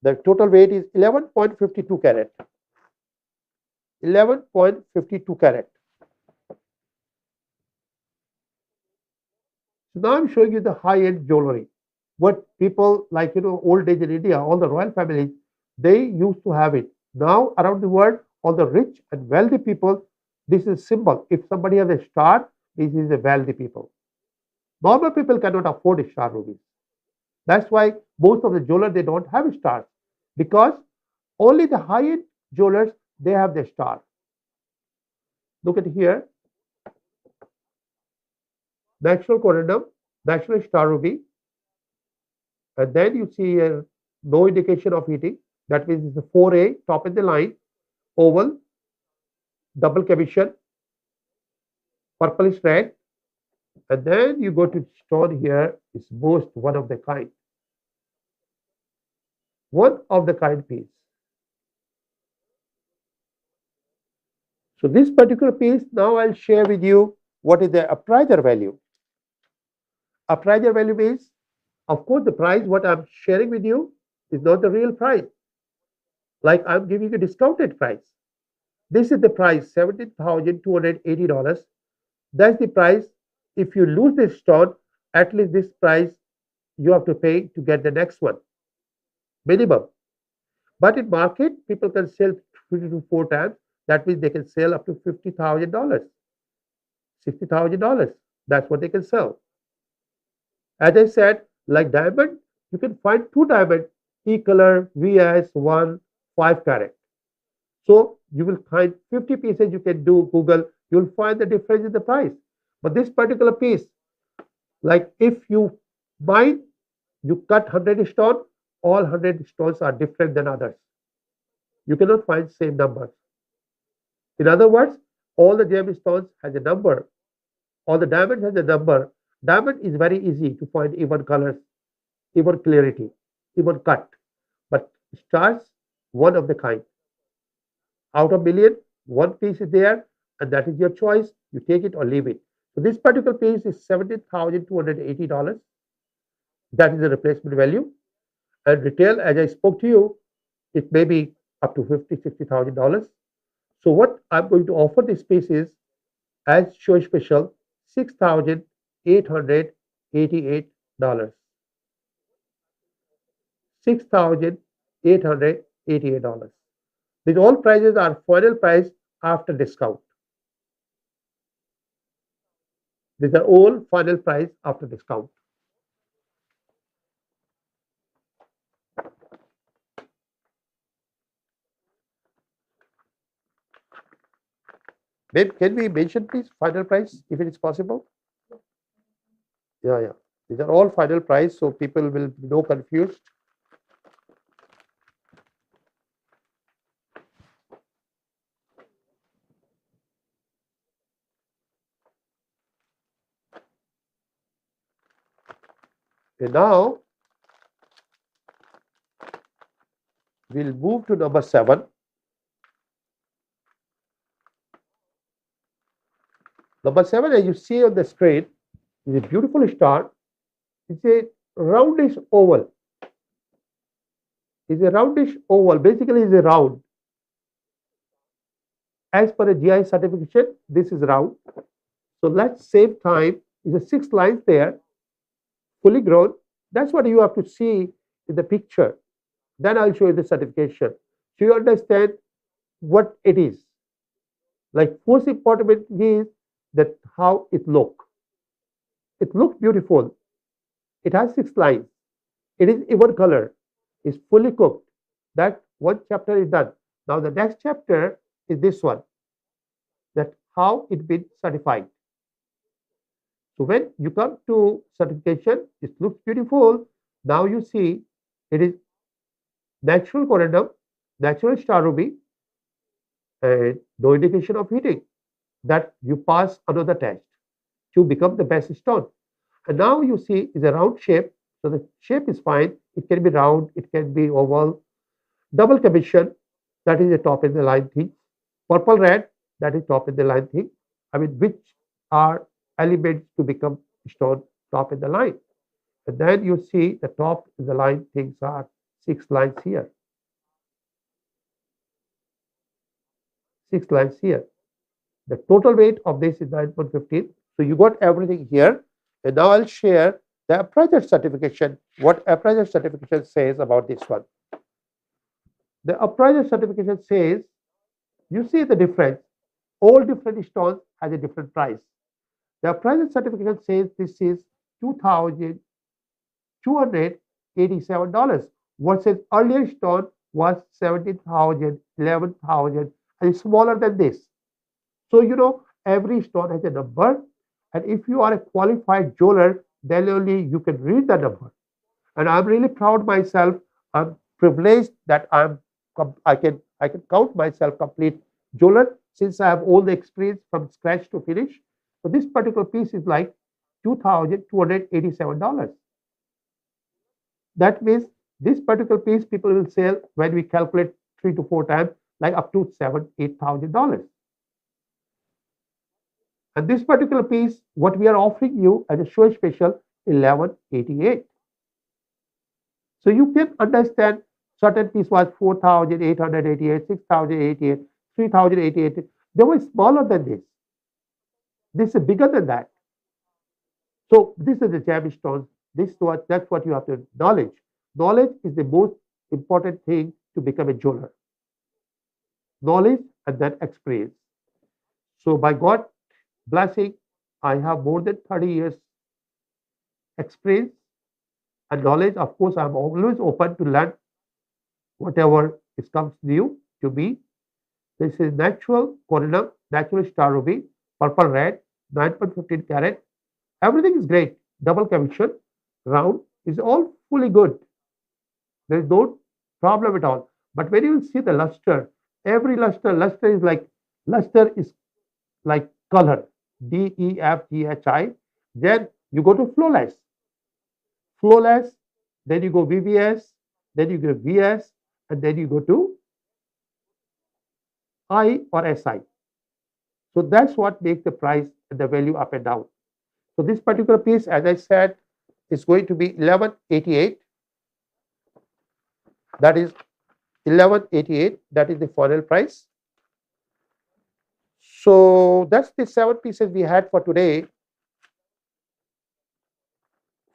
the total weight is 11.52 carat. 11.52 carat. So now I'm showing you the high-end jewelry. What people like, old days in India, all the royal families, they used to have it. Now around the world, all the rich and wealthy people, this is symbol. If somebody has a star, this is a wealthy people. Normal people cannot afford a star rubies. That's why most of the jewelers, they don't have stars, because only the high-end jewelers, they have the star. Look at here. Natural corundum, natural star ruby. And then you see no indication of heating. That means it's a 4A, top in the line, oval, double commission, purplish red. And then you go to stone here, it's most one of the kind. One of the kind piece. So this particular piece, now I'll share with you what is the appraiser value. Appraiser value means, of course, the price what I'm sharing with you is not the real price. Like I'm giving a discounted price. This is the price, $17,280. That's the price. If you lose this stone, at least this price you have to pay to get the next one, minimum. But in market, people can sell 3 to 4 times. That means they can sell up to $50,000, $60,000. That's what they can sell. As I said, like diamond, you can find two diamond, E color, VS1, 5 carat. So you will find 50 pieces. You can do Google. You'll find the difference in the price. But this particular piece, like if you mine, you cut 100 stone, all 100 stones are different than others. You cannot find same numbers. In other words, all the gemstones has a number. All the diamond has a number. Diamond is very easy to find even colors, even clarity, even cut. But stars, one of the kind. Out of million, one piece is there, and that is your choice. You take it or leave it. So this particular piece is $17,280. That is the replacement value. And retail, as I spoke to you, it may be up to $50,000, $60,000. So what I'm going to offer this piece is, as show special, $6,888. $6,888. These all prices are final price after discount. These are all final price after discount. Babe, can we mention please final price if it is possible? Yeah. These are all final price, so people will be no confused. And now we'll move to number 7. Number 7, as you see on the screen, is a beautiful star. It's a roundish oval. It's a roundish oval. Basically, it's a round. As per a GI certification, this is round. So let's save time. It's a 6 lines there, fully grown. That's what you have to see in the picture. Then I'll show you the certification. So you understand what it is. Like most important is that how it look. It looks beautiful. It has 6 lines. It is even color. It's fully cooked. That one chapter is done. Now the next chapter is this one. That how it been certified. So when you come to certification, it looks beautiful. Now you see it is natural corundum, natural star ruby, and no indication of heating. That you pass another test to become the best stone. And now you see is a round shape. So the shape is fine. It can be round, it can be oval. Double commission, that is the top in the line thing. Purple red, that is top in the line thing. I mean, which are elements to become stone top in the line. And then you see the top in the line things are 6 lines here. 6 lines here. The total weight of this is 9.15. So you got everything here. And now I'll share the appraiser certification, what appraiser certification says about this one. The appraiser certification says, you see the difference. All different stones has a different price. The appraiser certification says this is $2,287 versus earlier stone was 17,000, 11,000, and smaller than this. So you know every stone has a number, and if you are a qualified jeweler, then only you can read the number. And I'm really proud myself. I'm privileged that I can count myself complete jeweler since I have all the experience from scratch to finish. So this particular piece is like $2,287. That means this particular piece people will sell when we calculate 3 to 4 times, like up to $7,000, $8,000. And this particular piece, what we are offering you as a show special, 1188. So you can understand certain piece was 4,888, 6,088, 3,088. They were smaller than this. This is bigger than that. So this is the gemstones. That's what you have to knowledge. Knowledge is the most important thing to become a jeweler. Knowledge and then experience. So by God blessing, I have more than 30 years experience and knowledge. Of course, I'm always open to learn whatever comes new to me. This is natural corundum, natural star ruby, purple red, 9.15 carat. Everything is great. Double commission, round is all fully good. There is no problem at all. But when you see the luster, every luster is like color, DEFGHI. Then you go to flawless, then you go VVS, then you go VS, and then you go to I or SI. So that's what makes the price and the value up and down. So this particular piece, as I said, is going to be 1188. That is 1188. That is the final price. So that's the 7 pieces we had for today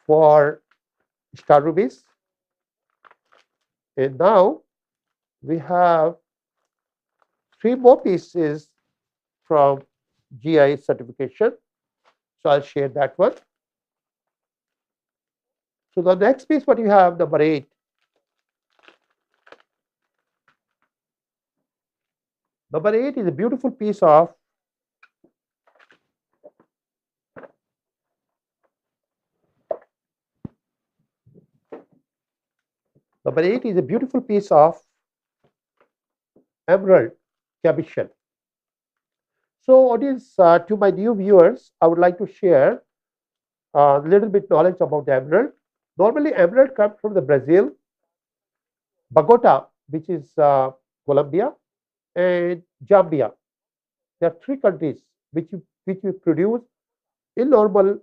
for star rubies. And now we have 3 more pieces from GI certification. So I'll share that one. So the next piece, what you have, number 8. Number 8 is a beautiful piece of emerald cabochon. So audience, to my new viewers, I would like to share a little bit knowledge about the emerald. Normally, emerald comes from the Brazil, Bogota, which is Colombia, and Zambia. There are 3 countries which we produce in normal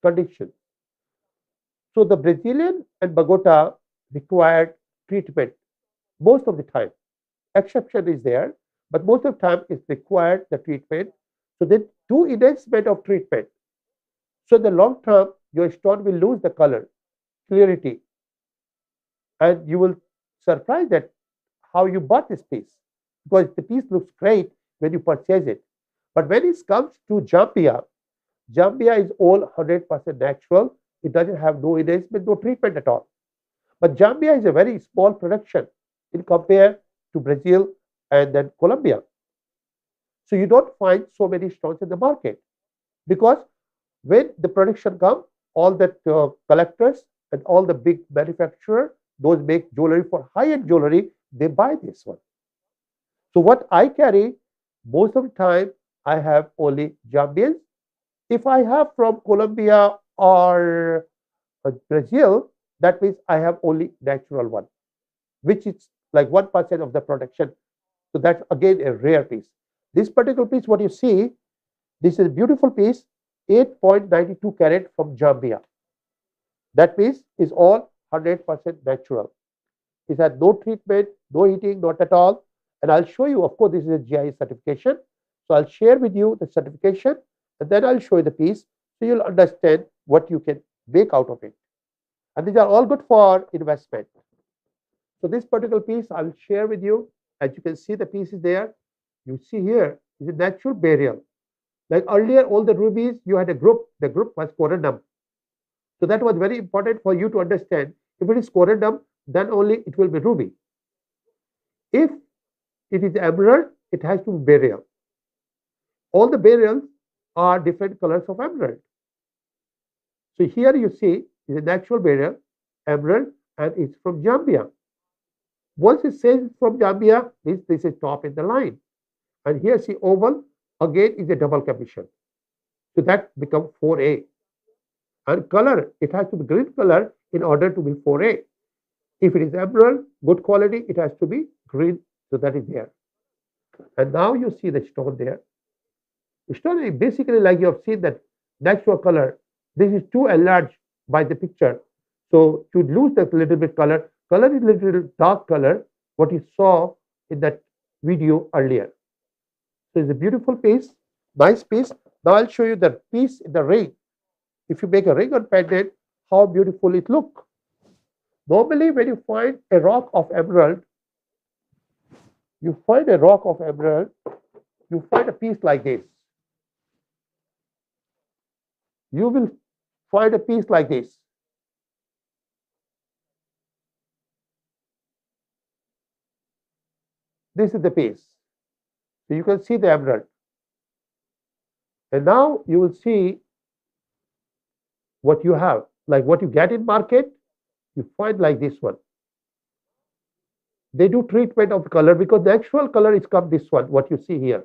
conditions. So the Brazilian and Bogota required treatment most of the time. Exception is there, but most of the time it's required the treatment. So then do enhancement of treatment. So in the long term, your stone will lose the color, clarity, and you will surprise that how you bought this piece, because the piece looks great when you purchase it. But when it comes to Zambia, Zambia is all 100% natural. It doesn't have no enhancement, no treatment at all. But Zambia is a very small production in compare to Brazil and then Colombia. So you don't find so many stones in the market, because when the production comes, all the collectors and all the big manufacturers, those make jewelry for high-end jewelry, they buy this one. So what I carry, most of the time, I have only Zambians. If I have from Colombia or Brazil, that means I have only natural one, which is like 1% of the production. So that's again a rare piece. This particular piece, what you see, this is a beautiful piece, 8.92 carat from Zambia. That piece is all 100% natural. It has no treatment, no heating, not at all. And I'll show you, of course, this is a GI certification. So I'll share with you the certification, and then I'll show you the piece, so you'll understand what you can make out of it. And these are all good for investment. So this particular piece I will share with you. As you can see, the piece is there. You see here is a natural burial. Like earlier, all the rubies, you had a group. The group was corundum. So that was very important for you to understand. If it is corundum, then only it will be ruby. If it is emerald, it has to be beryl. All the beryls are different colors of emerald. So here you see is a natural beryl, emerald, and it's from Zambia. Once it says from Zambia, this is top in the line. And here see oval, again is a double commission. So that becomes 4A. And color, it has to be green color in order to be 4A. If it is emerald, good quality, it has to be green. So that is there. And now you see the stone there. Stone is basically like you have seen that natural color. This is too enlarged by the picture. So to lose that little bit color, color is little dark color, what you saw in that video earlier. So it's a beautiful piece, nice piece. Now I'll show you the piece in the ring. If you make a ring on pendant, how beautiful it look. Normally, when you find a rock of emerald, you find a rock of emerald, you find a piece like this. You will find a piece like this. This is the piece. So you can see the emerald. And now you will see what you have, like what you get in market, you find like this one. They do treatment of color because the actual color is come this one, what you see here.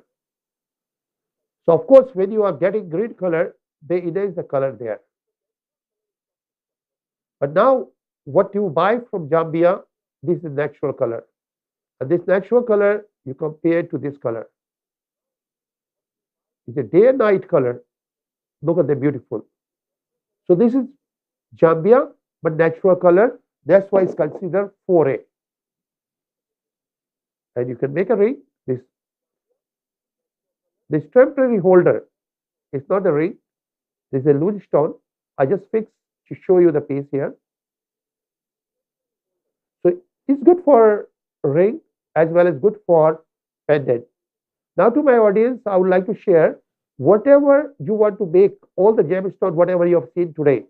So of course, when you are getting green color, they enhance the color there. But now what you buy from Zambia, this is natural color. And this natural color, you compare to this color. It's a day and night color. Look at the beautiful. So this is Zambia, but natural color. That's why it's considered 4A. And you can make a ring. This temporary holder is not a ring. This is a loose stone. I just fixed to show you the piece here. So it's good for ring as well as good for pendant. Now to my audience, I would like to share whatever you want to make, all the gemstone, whatever you have seen today,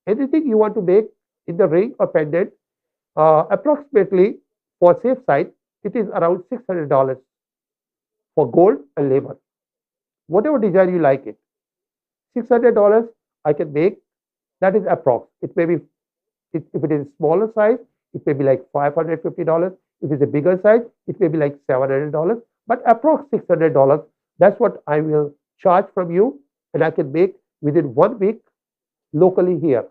anything you want to make in the ring or pendant, approximately for safe side, it is around $600 for gold and labor. Whatever design you like it, $600 I can make. That is approx. It may be, if it is smaller size, it may be like $550. If it's a bigger size, it may be like $700. But approx $600. That's what I will charge from you, and I can make within 1 week locally here.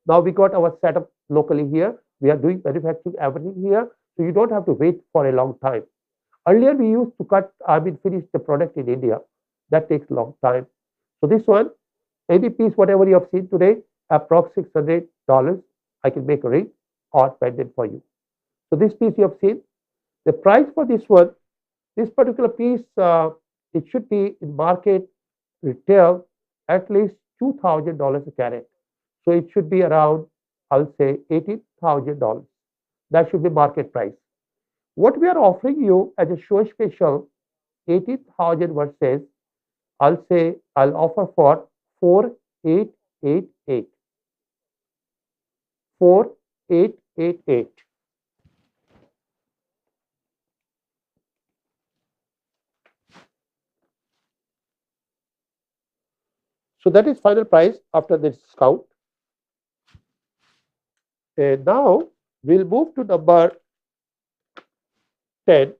Now we got our setup locally here. We are doing manufacturing everything here, so you don't have to wait for a long time. Earlier we used to finish the product in India. That takes a long time. So this one, any piece, whatever you have seen today, approx $600, I can make a ring or pendant for you. So this piece you have seen, the price for this one, this particular piece, it should be in market retail at least $2,000 a carat. So it should be around, I'll say $18,000. That should be market price. What we are offering you as a show special, 18,000 versus, I'll say I'll offer for 4,888. 4,888. So that is final price after the discount. And now we'll move to number 10.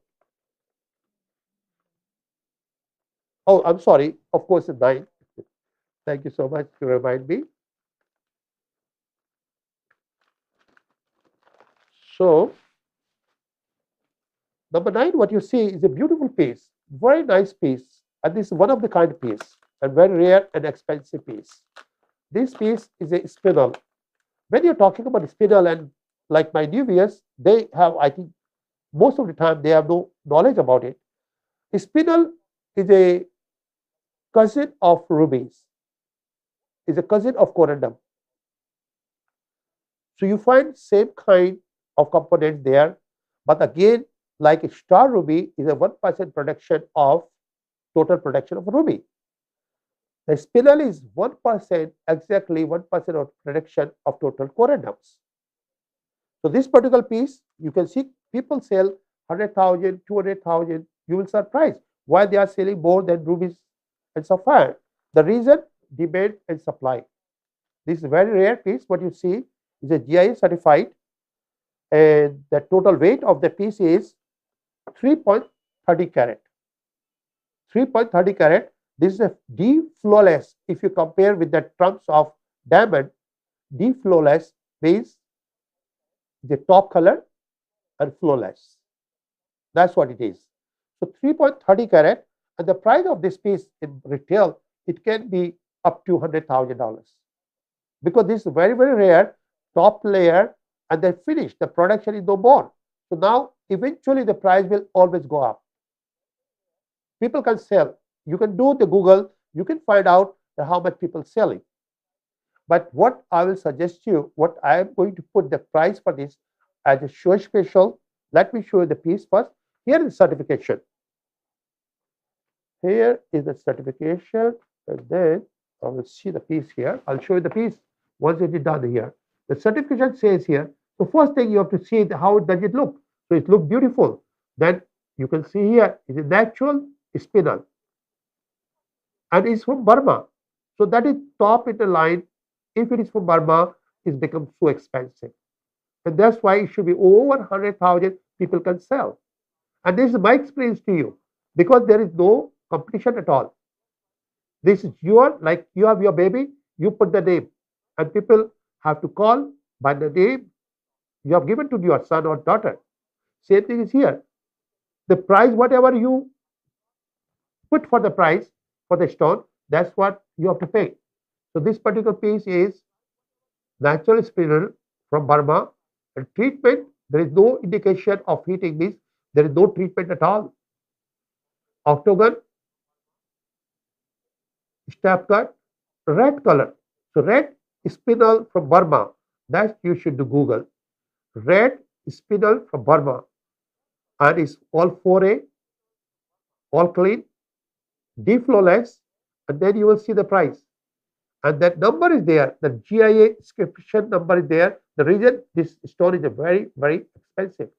Oh, I'm sorry. Of course, 9. Thank you so much to remind me. So, number 9, what you see is a beautiful piece, very nice piece, and this is one of the kind piece, and very rare and expensive piece. This piece is a spinel. When you're talking about spinel, and like my new viewers, they have, I think, most of the time they have no knowledge about it. Spinel is a cousin of rubies, is a cousin of corundum. So you find same kind of components there, but again, like a star ruby is a 1% production of total production of ruby. The spinel is 1%, exactly 1% of production of total corundums. So this particular piece, you can see people sell 100,000, 200,000. You will surprise why they are selling more than rubies and sapphire. The reason, demand and supply. This is a very rare piece. What you see is a GIA certified, and the total weight of the piece is 3.30 carat. 3.30 carat. This is a D flawless. If you compare with the terms of diamond, D flawless means the top color and flawless. That's what it is. So 3.30 carat, And the price of this piece in retail, it can be up to $100,000 because this is very, very rare, top layer, and then finish. The production is no more. So now eventually the price will always go up. People can sell. You can do the Google, you can find out how much people selling. But what I will suggest you, what I am going to put the price for this as a show special. Let me show you the piece first. Here is certification. Here is the certification, and then I will see the piece here. I'll show you the piece once it is done here. The certification says here, the first thing you have to see how does it look. So it looks beautiful. Then you can see here is a natural spinel, and it's from Burma. So that is top in the line. If it is from Burma, it's become so expensive. And that's why it should be over 100,000 people can sell. And this is my experience to you, because there is no competition at all. This is like you have your baby, you put the name, and people have to call by the name you have given to your son or daughter. Same thing is here. The price, whatever you put for the price for the stone, that's what you have to pay. So this particular piece is natural spinel from Burma, and treatment, there is no indication of heating, means there is no treatment at all. Octagon, stab cut, red color. So red spinel from Burma, that you should do Google. Red spinel from Burma, and it's all 4A, all clean, deep flawless, and then you will see the price. And that number is there, the GIA description number is there. The reason this stone is a very, very expensive.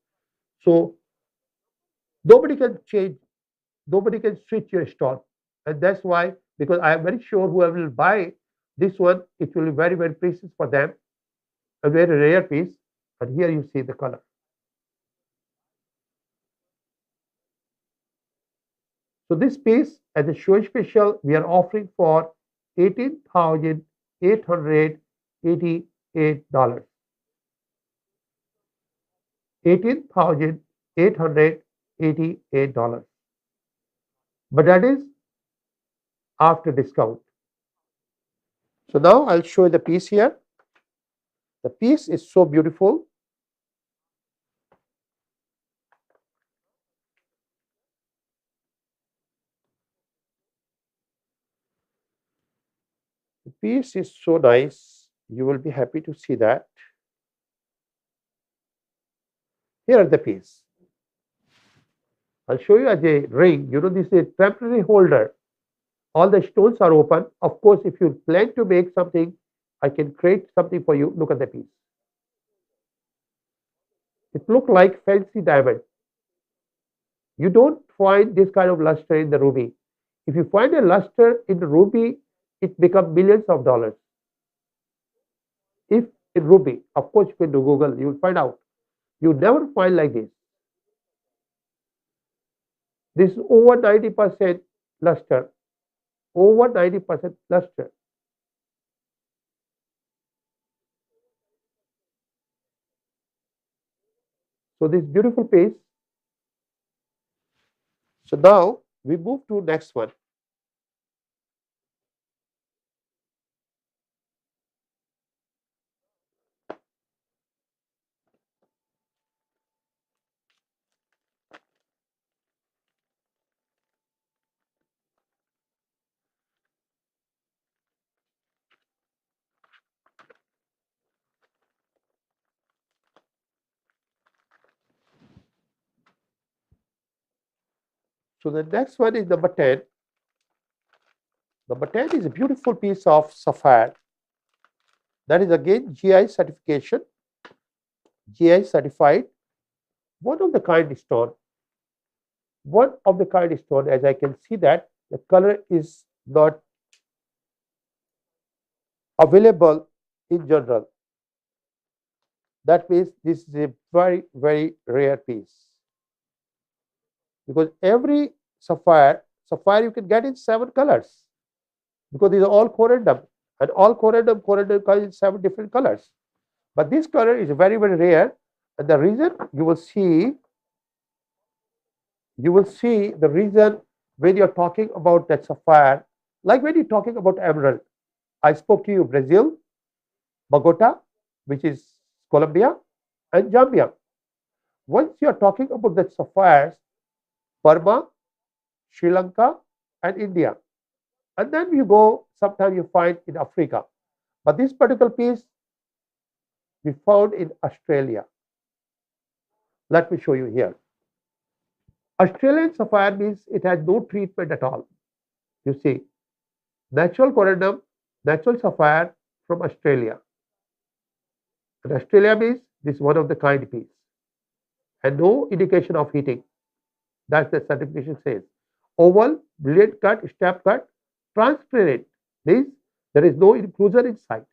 So nobody can change, nobody can switch your stone. And that's why, because I am very sure whoever will buy this one, it will be very, very precious for them, a very rare piece. And here you see the color. So this piece, as a show special, we are offering for $18,888. $18,888. But that is after discount. So now I'll show you the piece here. The piece is so beautiful. The piece is so nice. You will be happy to see that. Here are the piece. I'll show you as a ring. You know, this is a temporary holder. All the stones are open. Of course, if you plan to make something, I can create something for you. Look at the piece. It looks like fancy diamond. You don't find this kind of luster in the ruby. If you find a luster in the ruby, it becomes millions of dollars. If in ruby, of course, you can do Google, you will find out. You never find like this. This is over 90% luster. Over 90% luster. So this beautiful piece. So now we move to next one. So the next one is number 10. Number 10 is a beautiful piece of sapphire. That is again GI certification, GI certified. One of the kind stone. One of the kind stone, as I can see that the color is not available in general. That means this is a very, very rare piece. Because every sapphire you can get in 7 colors. Because these are all corundum, and all corundum comes in 7 different colors. But this color is very, very rare, and the reason you will see the reason when you're talking about that sapphire, like when you're talking about emerald, I spoke to you Brazil, Bogota, which is Colombia, and Zambia. Once you're talking about the sapphires, Burma, Sri Lanka, and India. And then you go, sometimes you find in Africa. But this particular piece we found in Australia. Let me show you here. Australian sapphire means it has no treatment at all. You see, natural corundum, natural sapphire from Australia. And Australia means this is one of the kind piece. And no indication of heating. That's the certification says. Oval, brilliant cut, step cut, transparent means there is no inclusion inside.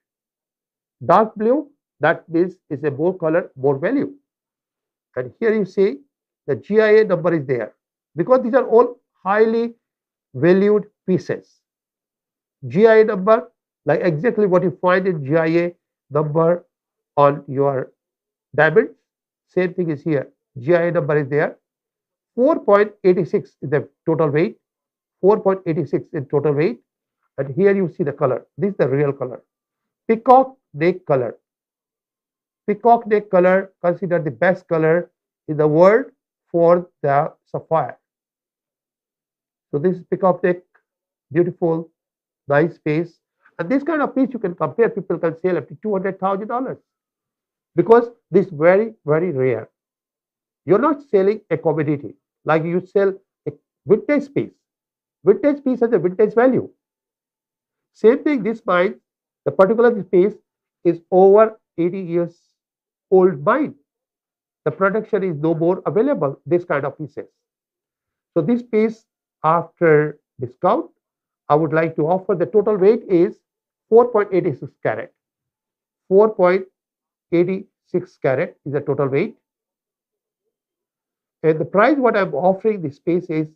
Dark blue, that means is a more color, more value. And here you see the GIA number is there because these are all highly valued pieces. GIA number, like exactly what you find in GIA number on your diamonds, same thing is here. GIA number is there. 4.86 is the total weight. 4.86 in total weight. And here you see the color. This is the real color. Peacock neck color. Peacock neck color considered the best color in the world for the sapphire. So this is peacock neck, beautiful, nice piece. And this kind of piece you can compare, people can sell up to $200,000 because this is very, very rare. You're not selling a commodity like you sell a vintage piece. Vintage piece has a vintage value. Same thing, this mine, the particular piece is over 80 years old mine. The production is no more available, this kind of pieces. So this piece after discount, I would like to offer the total weight is 4.86 carat. 4.86 carat is the total weight. And the price what I'm offering this piece is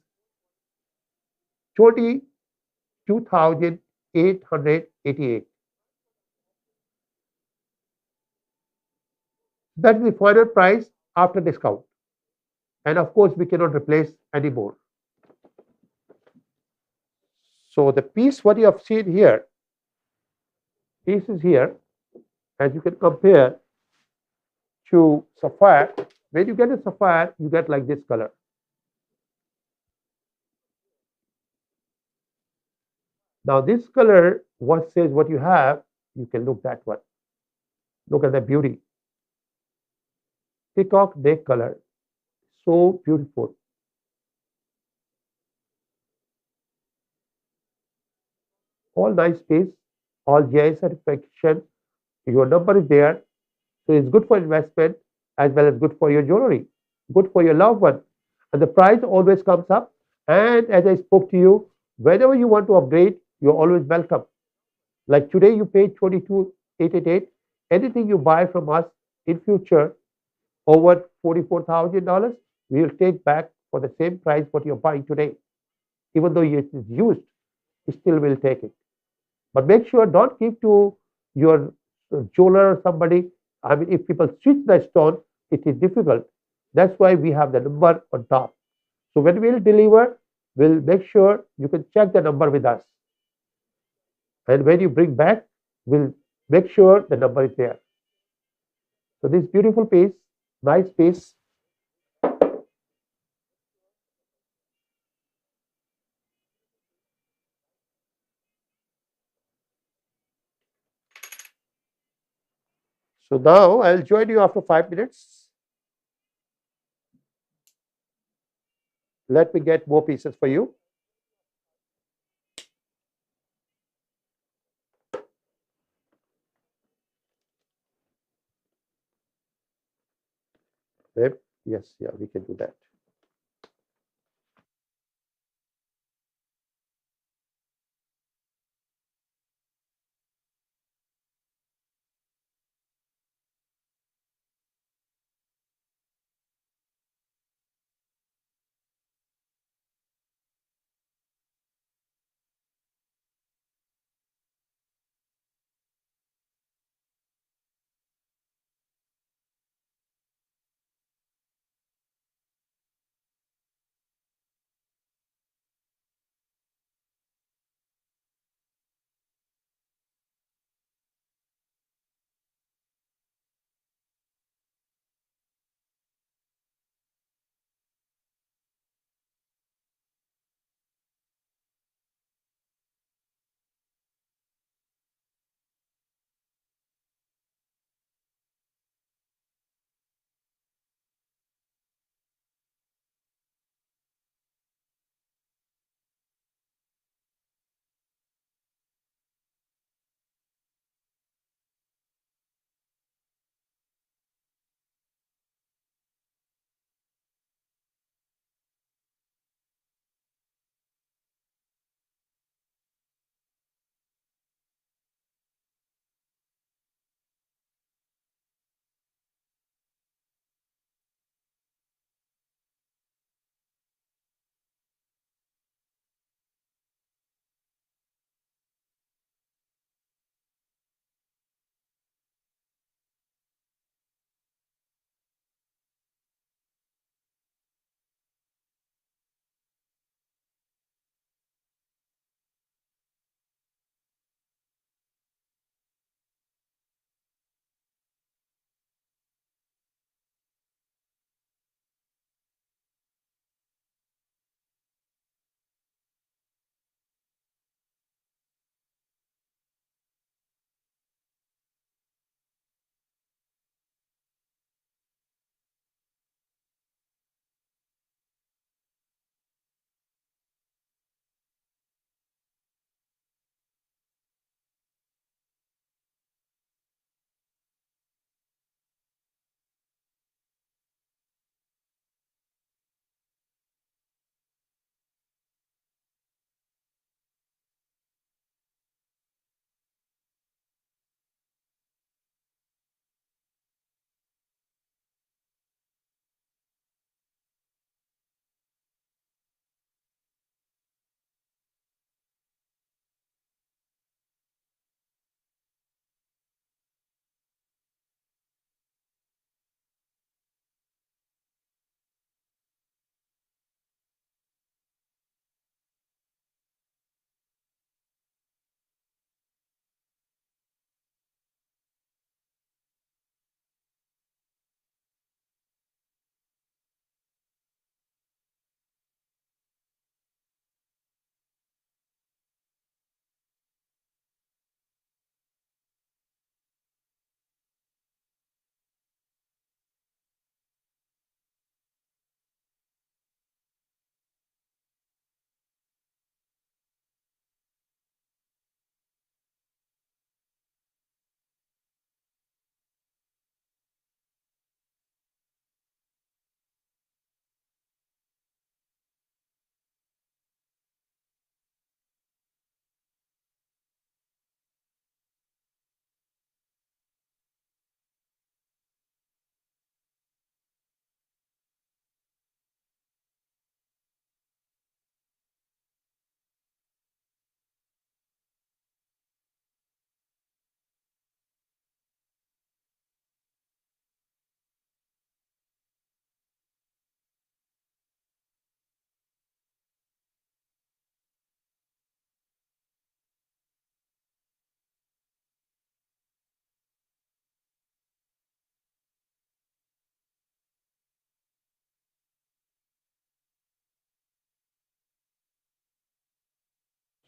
22,888. That is the final price after discount. And of course, we cannot replace anymore. So the piece what you have seen here, piece is here, as you can compare to sapphire. When you get a sapphire, you get like this color. Now this color, what says what you have, you can look that one. Look at the beauty. Peacock neck color, so beautiful. All nice piece, all GI certification. Your number is there, so it's good for investment as well as good for your jewelry, good for your loved one. And the price always comes up. And as I spoke to you, whenever you want to upgrade, you're always welcome. Like today, you paid 22,888. Anything you buy from us in future over $44,000, we will take back for the same price what you're buying today. Even though it is used, we still will take it. But make sure don't give to your jeweler or somebody. I mean, if people switch the stone, it is difficult. That's why we have the number on top. So when we'll deliver, we'll make sure you can check the number with us. And when you bring back, we'll make sure the number is there. So this beautiful piece, nice piece. So now I'll join you after 5 minutes. Let me get more pieces for you. Babe, yes, yeah, we can do that.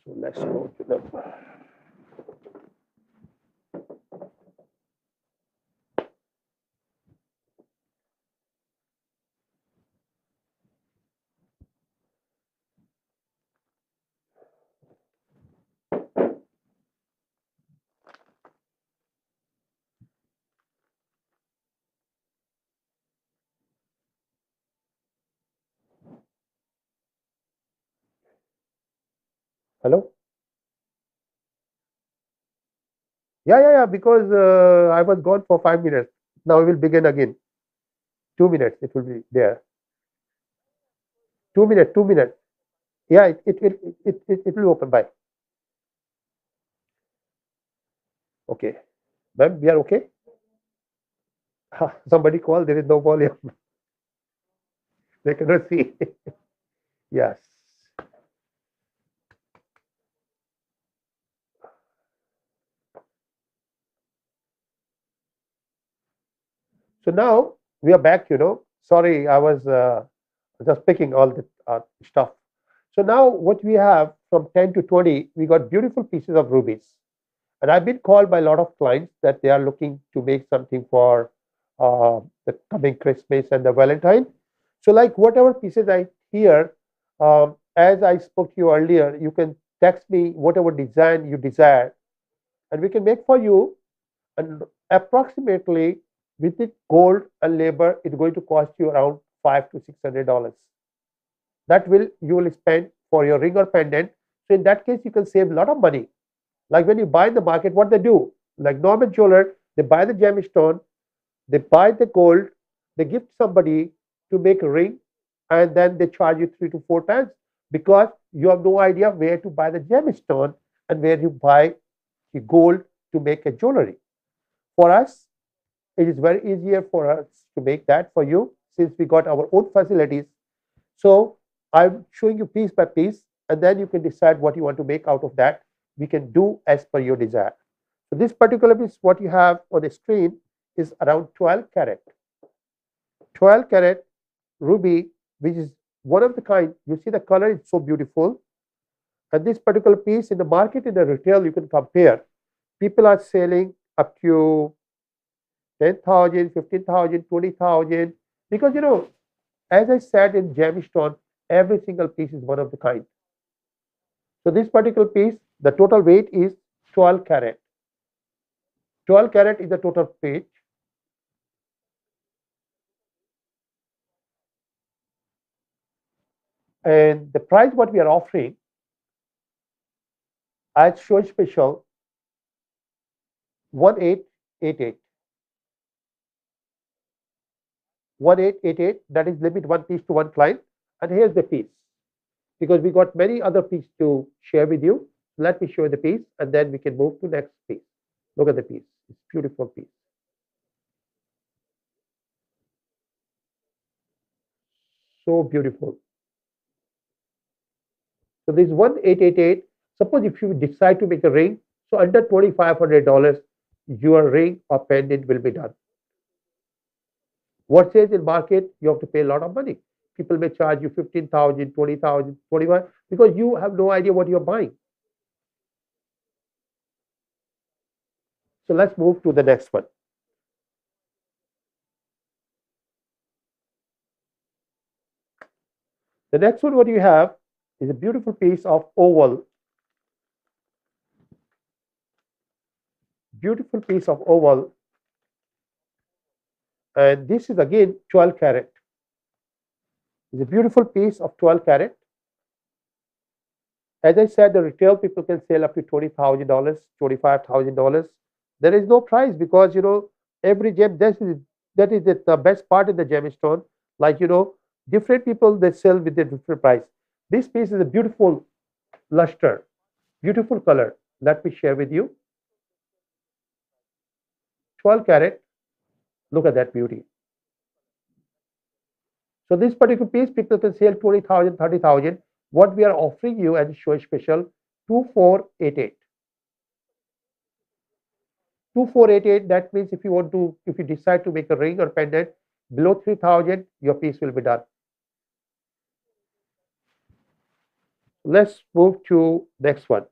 So let's go to the. Hello? Yeah. Because I was gone for 5 minutes. Now we will begin again. 2 minutes. It will be there. 2 minutes. 2 minutes. Yeah. It will open. Bye. Okay. Ma'am, we are okay. Somebody called. There is no volume. They cannot see. Yes. So now we are back. Sorry, I was just picking all the stuff. So now what we have from 10 to 20, we got beautiful pieces of rubies. And I've been called by a lot of clients that they are looking to make something for the coming Christmas and the Valentine. So like whatever pieces I hear, as I spoke to you earlier, you can text me whatever design you desire, and we can make for you. And approximately with the gold and labor, it's going to cost you around $500 to $600. That you will spend for your ring or pendant. So in that case, you can save a lot of money. Like when you buy in the market, what they do, like normal jeweler, they buy the gemstone, they buy the gold, they give somebody to make a ring, and then they charge you 3 to 4 times because you have no idea where to buy the gemstone and where you buy the gold to make a jewelry. For us, it is very easier for us to make that for you since we got our own facilities. So I'm showing you piece by piece, and then you can decide what you want to make out of that. We can do as per your desire. So this particular piece, what you have on the screen is around 12 carat. 12 carat ruby, which is one of the kind. You see the color is so beautiful. And this particular piece in the market, in the retail, you can compare. People are selling up to 10,000, 15,000, 20,000. Because, as I said in gemstone, every single piece is one of the kind. So this particular piece, the total weight is 12 carat. 12 carat is the total weight. And the price what we are offering as show special 1888. 1888, that is limit one piece to one client. And here's the piece. Because we got many other pieces to share with you. Let me show you the piece and then we can move to next piece. Look at the piece. It's a beautiful piece. So beautiful. So this 1888, suppose if you decide to make a ring, so under $2,500, your ring or pendant will be done. What says in market, you have to pay a lot of money. People may charge you 15,000, 20,000, 25, because you have no idea what you're buying. So let's move to the next one. The next one, what you have is a beautiful piece of oval. Beautiful piece of oval. And this is again 12 carat. It's a beautiful piece of 12 carat. As I said, the retail people can sell up to $20,000, $25,000. There is no price because, every gem, that is the best part in the gemstone. Like, different people, they sell with a different price. This piece is a beautiful luster, beautiful color. Let me share with you. 12 carat. Look at that beauty. So this particular piece, people can sell 20,000, 30,000. What we are offering you as a show special, 2488. 2488, that means if you decide to make a ring or pendant below 3,000, your piece will be done. Let's move to next one.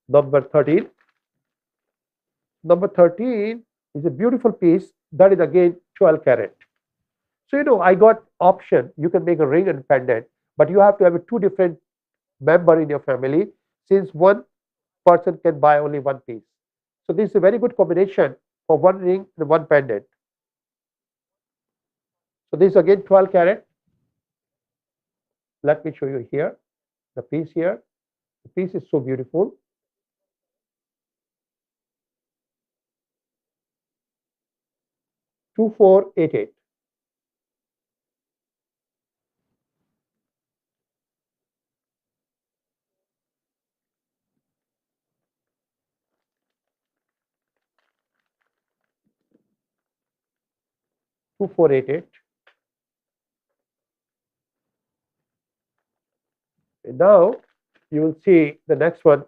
Number 13. Number 13 is a beautiful piece that is again 12 carat. So, I got option. You can make a ring and pendant, but you have to have a two different member in your family since one person can buy only one piece. So, this is a very good combination for one ring and one pendant. So, this is again 12 carat. Let me show you here, the piece here. The piece is so beautiful. 2488. 2488. And now you will see the next one,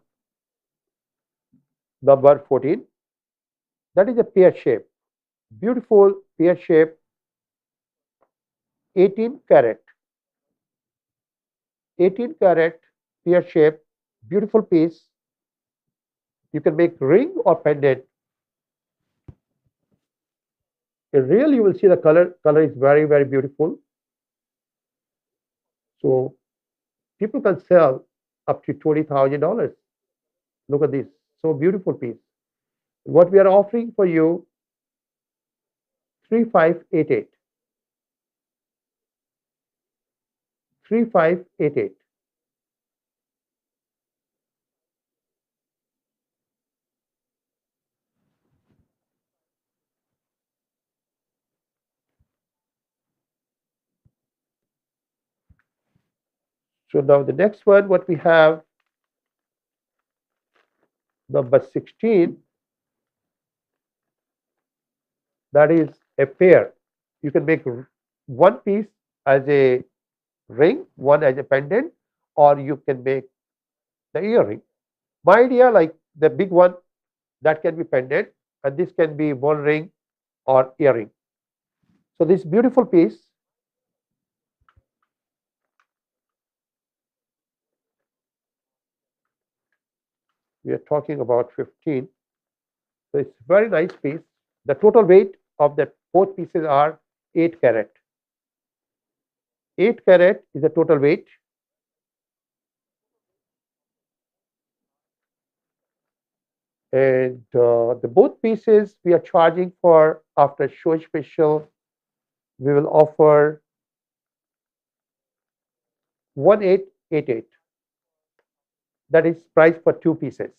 number 14. That is a pear shape. Beautiful pear shape, 18 carat. 18 carat pear shape, beautiful piece. You can make ring or pendant. In real, you will see the color. Color is very, very beautiful. So people can sell up to $20,000. Look at this. So beautiful piece. What we are offering for you, 3588. 3588. So now the next one, what we have, number 16, that is a pair. You can make one piece as a ring, one as a pendant, or you can make the earring. My idea, like the big one, that can be pendant, and this can be one ring or earring. So this beautiful piece, we are talking about 15. So it's very nice piece. The total weight of the both pieces are 8 carat. 8 carat is the total weight. And the both pieces we are charging for after show special, we will offer 1888. That is price for two pieces.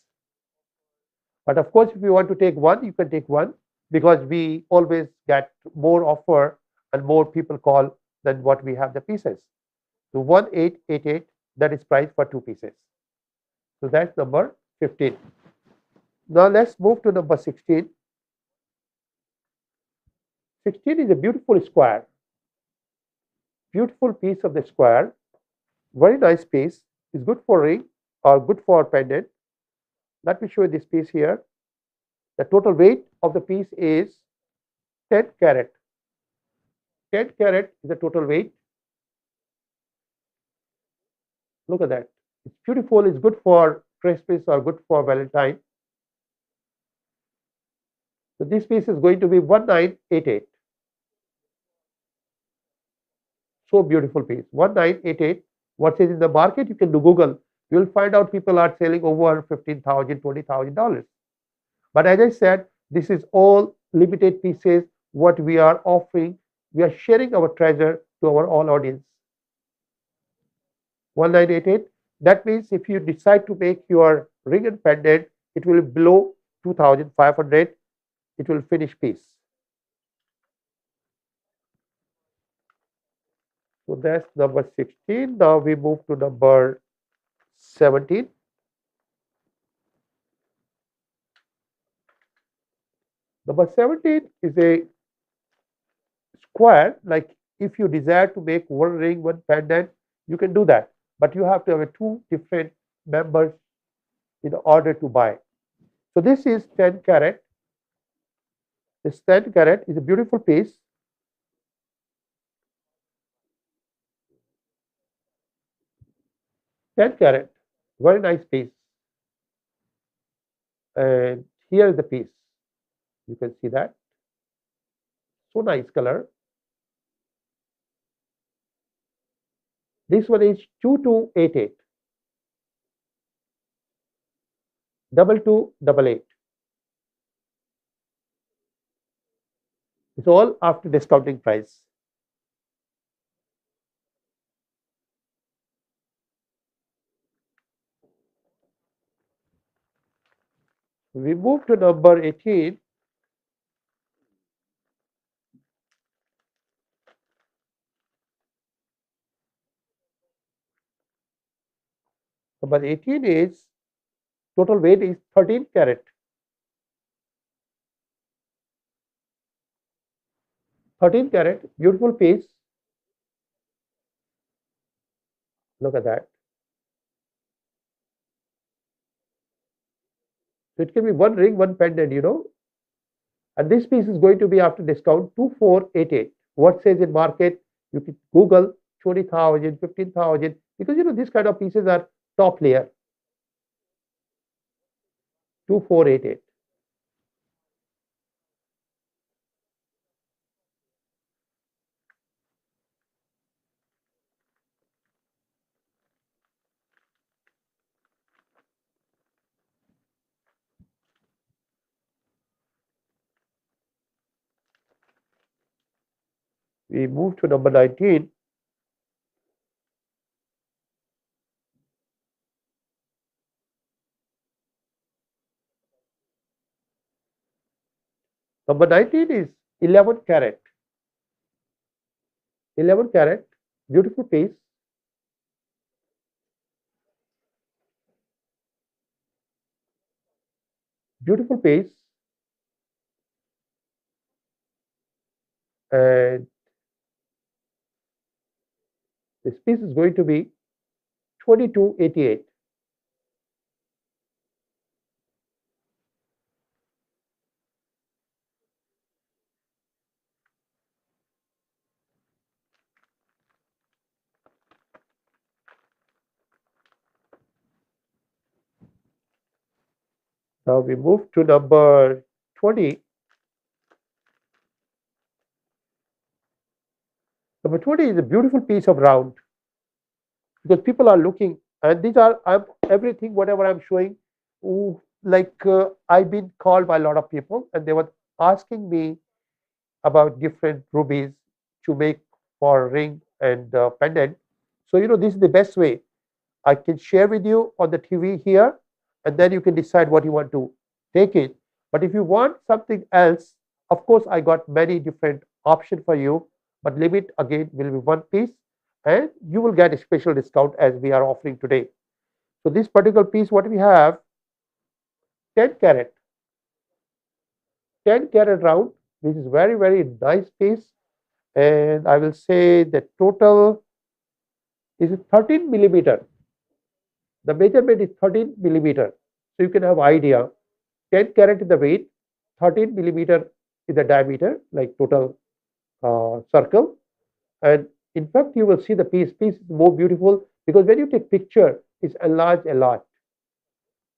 But of course, if you want to take one, you can take one because we always get more offer and more people call than what we have the pieces. So 1888, that is price for two pieces. So that's number 15. Now let's move to number 16. 16 is a beautiful square. Beautiful piece of the square. Very nice piece. It's good for ring or good for pendant. Let me show you this piece here. The total weight of the piece is 10 carat. 10 carat is the total weight. Look at that. It's beautiful. It's good for Christmas or good for Valentine. So this piece is going to be 1988. So beautiful piece. 1988. What is in the market? You can do Google. You will find out people are selling over $15,000, $20,000. But as I said, this is all limited pieces. What we are offering, we are sharing our treasure to our all audience. 1988. That means if you decide to make your ring and pendant, it will be below 2,500. It will finish piece. So that's number 16. Now we move to number 17. Number 17 is a square. Like if you desire to make one ring, one pendant, you can do that. But you have to have two different members in order to buy. So this is 10 carat. This 10 carat is a beautiful piece. 10 carat, very nice piece. And here is the piece. You can see that. So nice color. This one is 2288. 2288. It's all after discounting price. We move to number 18. Number 18 is total weight is 13 carat. 13 carat, beautiful piece. Look at that. So it can be one ring, one pendant. And this piece is going to be after discount 2488. What says in market? You can Google 20,000, 15,000, because these kind of pieces are top layer. 2488. We move to number 19. Number 19 is 11 carat. 11 carat, beautiful piece. Beautiful piece. And this piece is going to be 2288. Now we move to number 20. Number 20 is a beautiful piece of round, because people are looking, and these are everything whatever I'm showing. I've been called by a lot of people, and they were asking me about different rubies to make for ring and pendant. So this is the best way. I can share with you on the TV here, and then you can decide what you want to take it. But if you want something else, of course, I got many different options for you, but limit again will be one piece, and you will get a special discount as we are offering today. So this particular piece, what we have, 10 carat, 10 carat round, which is very, very nice piece. And I will say the total is 13 millimeter. The measurement is 13 millimeter. So you can have idea. 10 carat is the weight, 13 millimeter is the diameter, like total circle. And in fact, you will see the piece. Piece is more beautiful because when you take picture, it's enlarged a lot.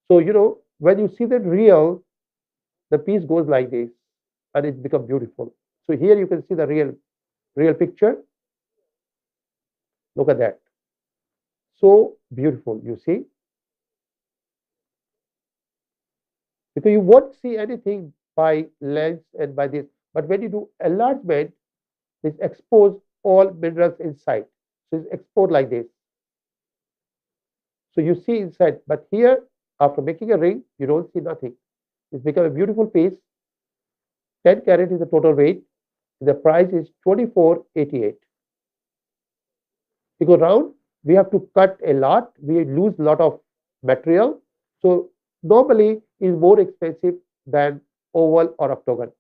So when you see the real, the piece goes like this, and it becomes beautiful. So here you can see the real picture. Look at that. So beautiful, you see. Because you won't see anything by lens and by this. But when you do enlargement, it's expose all minerals inside. So it's exposed like this. So you see inside. But here, after making a ring, you don't see nothing. It's become a beautiful piece. 10 carat is the total weight. The price is 2488. Because round, we have to cut a lot. We lose a lot of material. So normally is more expensive than oval or octagon.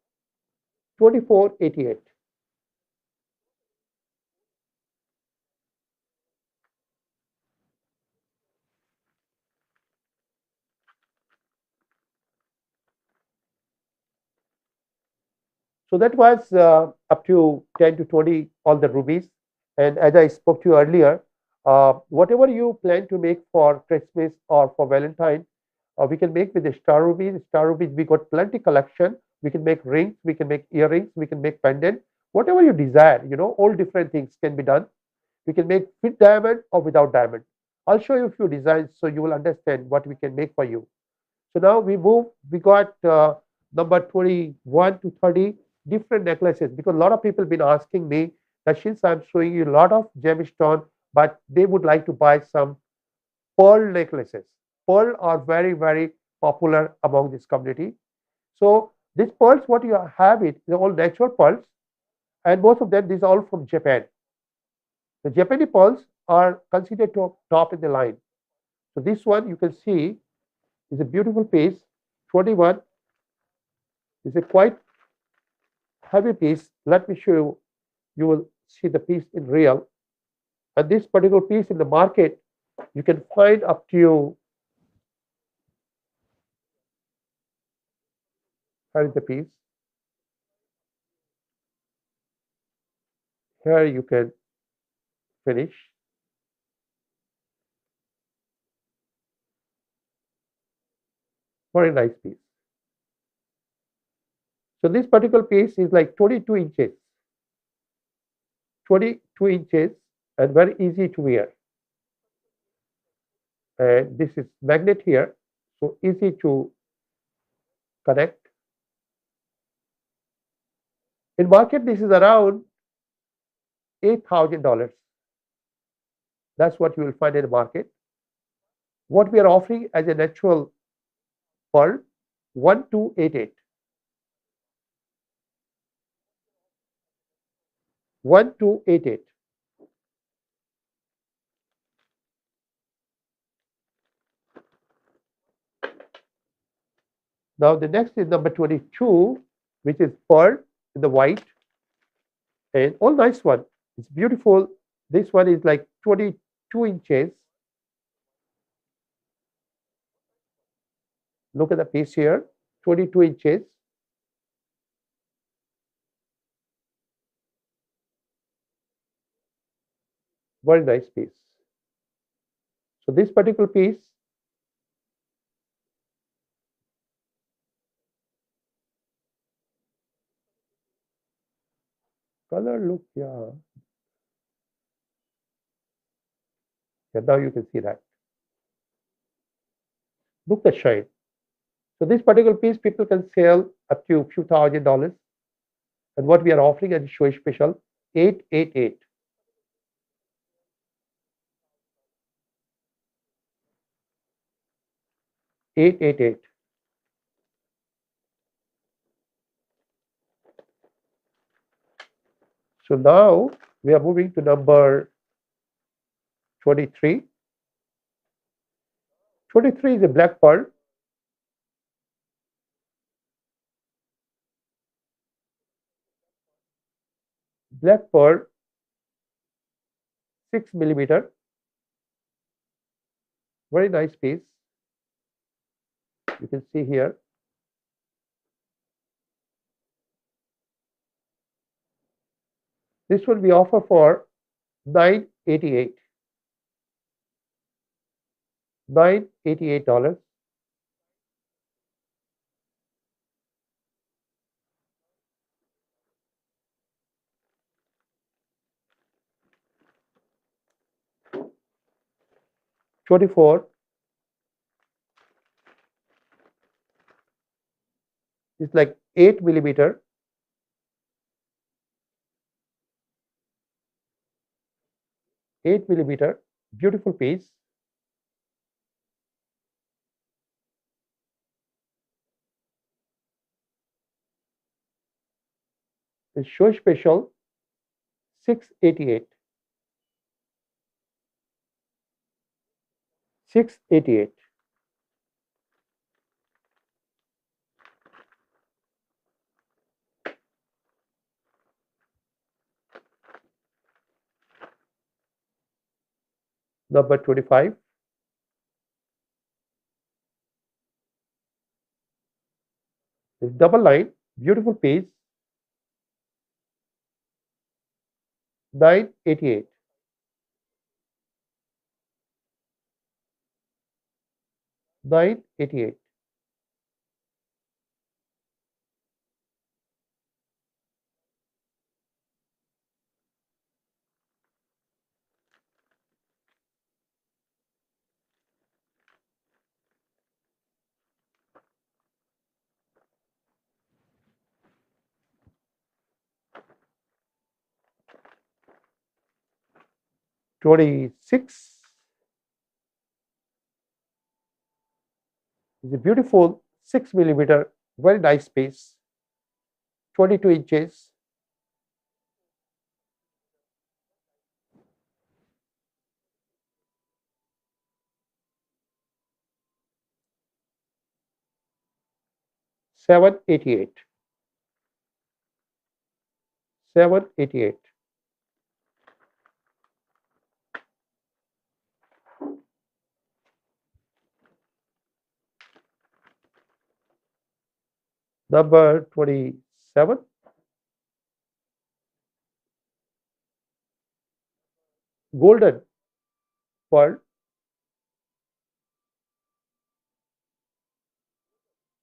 2488. So that was up to 10 to 20 all the rubies. And as I spoke to you earlier, whatever you plan to make for Christmas or for Valentine, we can make with the star rubies. Star rubies, we got plenty collection. We can make rings, we can make earrings, we can make pendant, whatever you desire. All different things can be done. We can make with diamond or without diamond. I'll show you a few designs so you will understand what we can make for you. So now we got number 21 to 30 different necklaces, because a lot of people been asking me that since I'm showing you a lot of gemstone, but they would like to buy some pearl necklaces. Pearl are very, very popular among this community. So these pearls, what you have they're all natural pearls, and most of them, these are all from Japan. The Japanese pearls are considered top in the line. So this one you can see is a beautiful piece. 21 is a quite heavy piece. Let me show you. You will see the piece in real. And this particular piece in the market, you can find up to, here is the piece. Here you can finish. Very nice piece. So this particular piece is like 22 inches. 22 inches and very easy to wear. And this is magnet here, so easy to connect. In market, this is around $8,000. That's what you will find in the market. What we are offering as a natural pearl, 1288. 1288. Now the next is number 22, which is pearl in the white, and all nice one. It's beautiful. This one is like 22 inches. Look at the piece here, 22 inches. Very nice piece. So this particular piece, color look, yeah. Yeah, now you can see that. Look the shine. So this particular piece, people can sell up to a few $1,000. And what we are offering as a show special, 888. 888. So now we are moving to number 23. 23 is a black pearl. Black pearl, 6 millimeter. Very nice piece. You can see here. This one we offer for $988. $988. $24. It's like 8 millimeter. 8 millimeter. Beautiful piece. It's show special, 688. 688. Number 25. It's double line, beautiful piece. 988, 988. 26 is a beautiful 6 millimeter, very nice piece. 22 inches. 788. 788. Number 27. Golden pearl.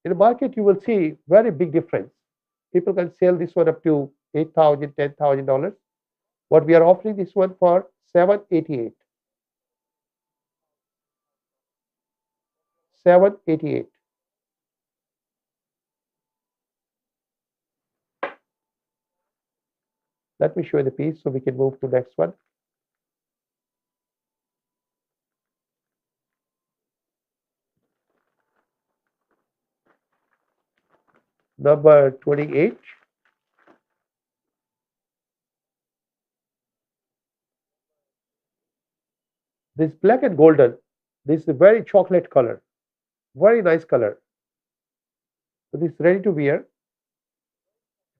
In the market, you will see very big difference. People can sell this one up to $8,000, $10,000. But we are offering this one for 788. 788. Let me show you the piece so we can move to the next one. Number 28. This black and golden, this is a very chocolate color, very nice color. So this is ready to wear.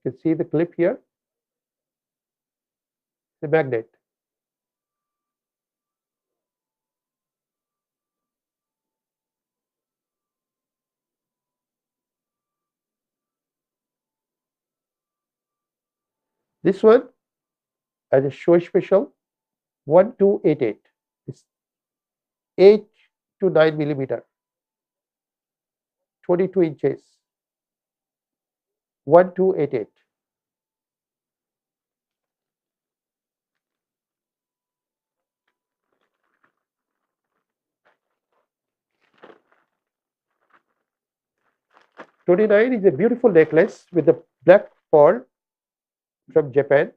You can see the clip here, the magnet. This one as a show special, 1288. It's 8 to 9 millimeter, 22 inches, 1288. $29 is a beautiful necklace with a black pearl from Japan.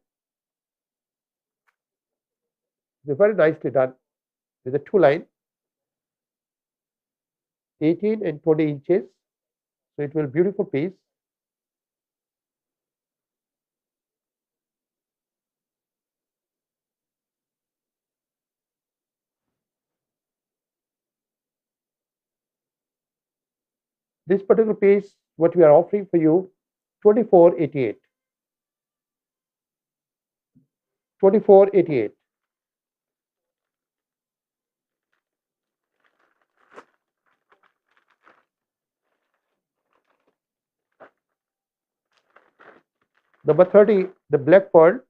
It's very nicely done with a two line, 18 and 20 inches. So it will be a beautiful piece. This particular piece, what we are offering for you, 2488. 2488. Number 30, the black pearl.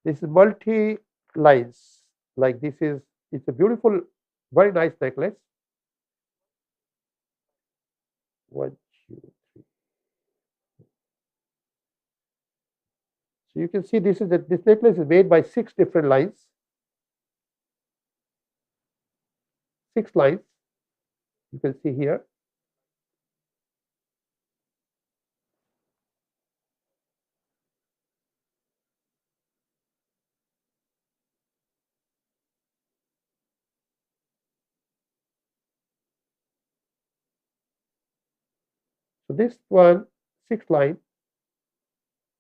This is multi lines. Like this is, it's a beautiful, very nice necklace. 1, 2, 3. So you can see this necklace is made by 6 different lines. 6 lines. You can see here. So this one, 6 line,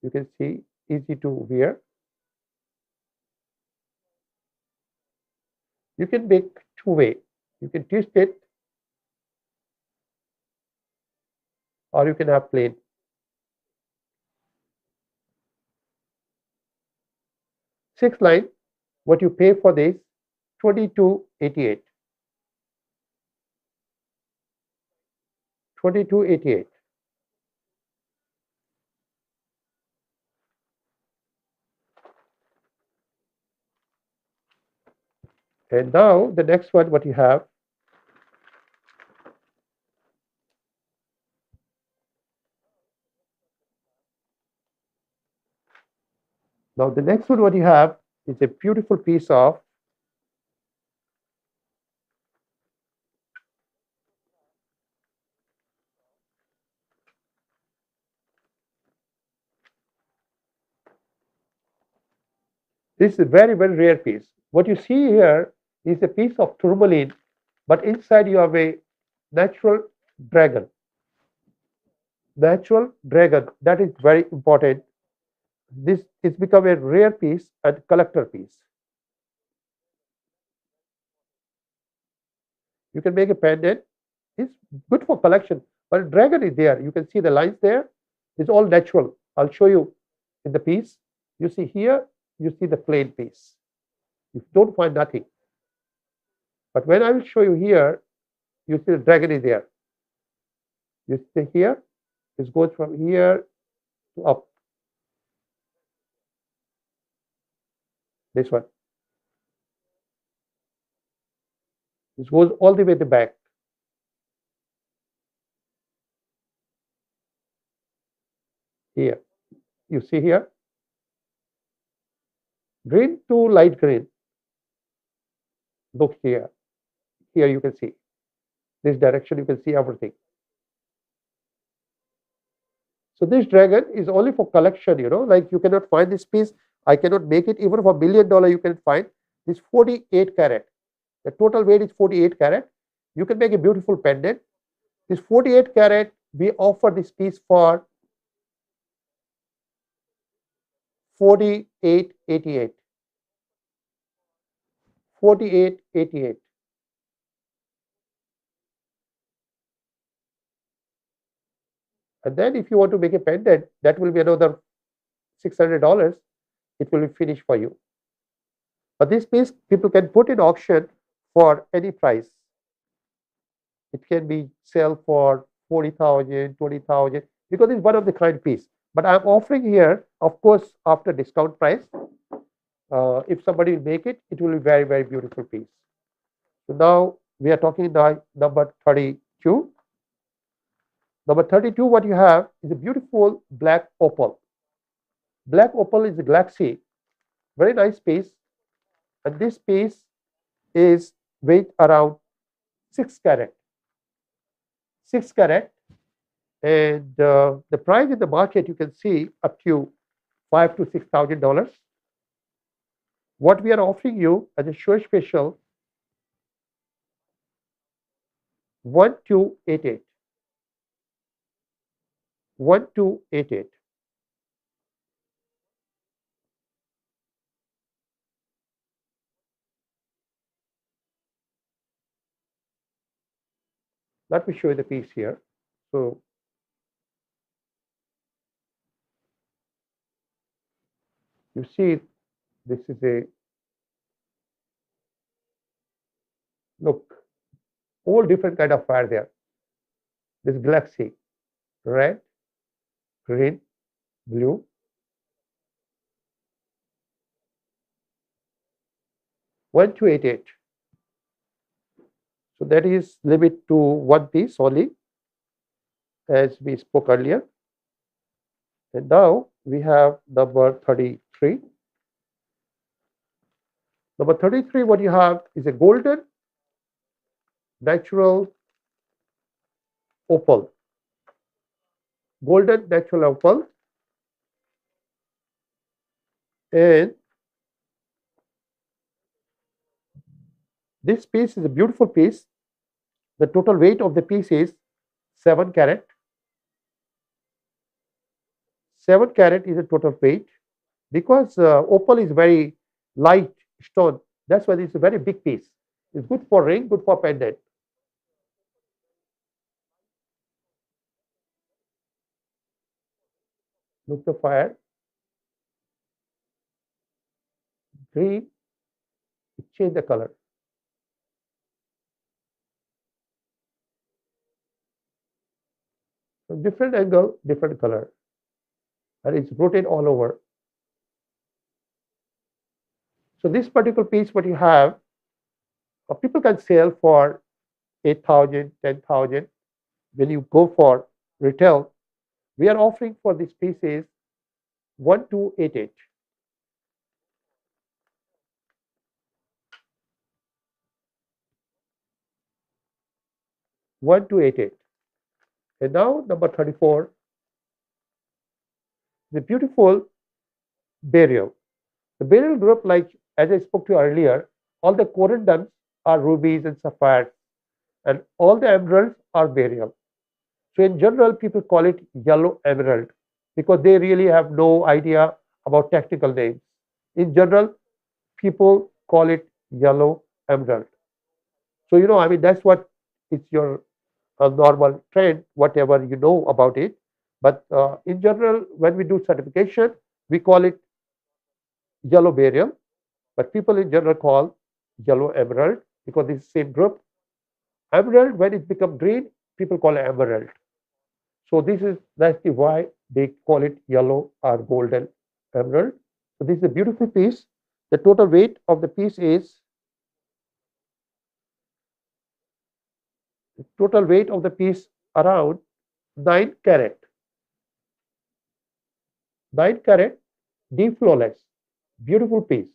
you can see, easy to wear. You can make two-way. You can twist it, or you can have plain. 6 line, what you pay for this, 2288. 2288. And now the next one, what you have, now the next one, what you have is a beautiful piece of this is a very, very rare piece. What you see here is a piece of tourmaline, but inside you have a natural dragon. Natural dragon, that is very important. This is become a rare piece and collector piece. You can make a pendant. It's good for collection, but dragon is there. You can see the lines there. It's all natural. I'll show you in the piece. You see here, you see the plain piece. You don't find nothing. But when I will show you here, you see the dragon is there. You see here, it goes from here to up. This one. This goes all the way to the back. Here. You see here? Green to light green. Look here. Here you can see. This direction you can see everything. So this dragon is only for collection, like you cannot find this piece. I cannot make it even for $1 million. You can find this 48 carat. The total weight is 48 carat. You can make a beautiful pendant. This 48 carat, we offer this piece for 48.88. 48.88. And then if you want to make a pendant, that will be another $600. It will be finished for you. But this piece people can put in auction for any price. It can be sell for 40,000, 20,000 because it's one of the kind piece. But I'm offering here, of course, after discount price. If somebody will make it, it will be very, very beautiful piece. So now we are talking now number 32. Number 32, what you have is a beautiful black opal. Black opal is a galaxy, very nice piece. And this piece is weight around 6 carat. 6 carat. And the price in the market, you can see up to $5,000 to $6,000. What we are offering you as a show special, 1288. 1288. Let me show you the piece here. So you see, this is a look, all different kind of fire there. This galaxy, red, green, blue. $1288. So that is limit to one piece only, as we spoke earlier. And now we have number 33. Number 33, what you have is a golden natural opal. Golden natural opal. And this piece is a beautiful piece. The total weight of the piece is 7 carat. 7 carat is the total weight. Because opal is very light stone, that's why it's a very big piece. It's good for ring, good for pendant. Look the fire. Green, it changed the color. From different angle, different color. And it's rotated all over. So this particular piece, what you have, People can sell for 8,000, 10,000. When you go for retail, we are offering for this piece is 1288. 1288. And now number 34, the beautiful beryl. The beryl group, like as I spoke to you earlier, all the corundums are rubies and sapphires, and all the emeralds are beryl. So in general, people call it yellow emerald because they really have no idea about technical names. In general, people call it yellow emerald. So I mean that's what is your normal trend, whatever you know about it. But in general, when we do certification, we call it yellow beryl, but people in general call yellow emerald because it's the same group. Emerald, when it becomes green, people call it emerald. So that's the why they call it yellow or golden emerald. So this is a beautiful piece. The total weight of the piece is around 9 carat. 9 carat, deep flawless, beautiful piece.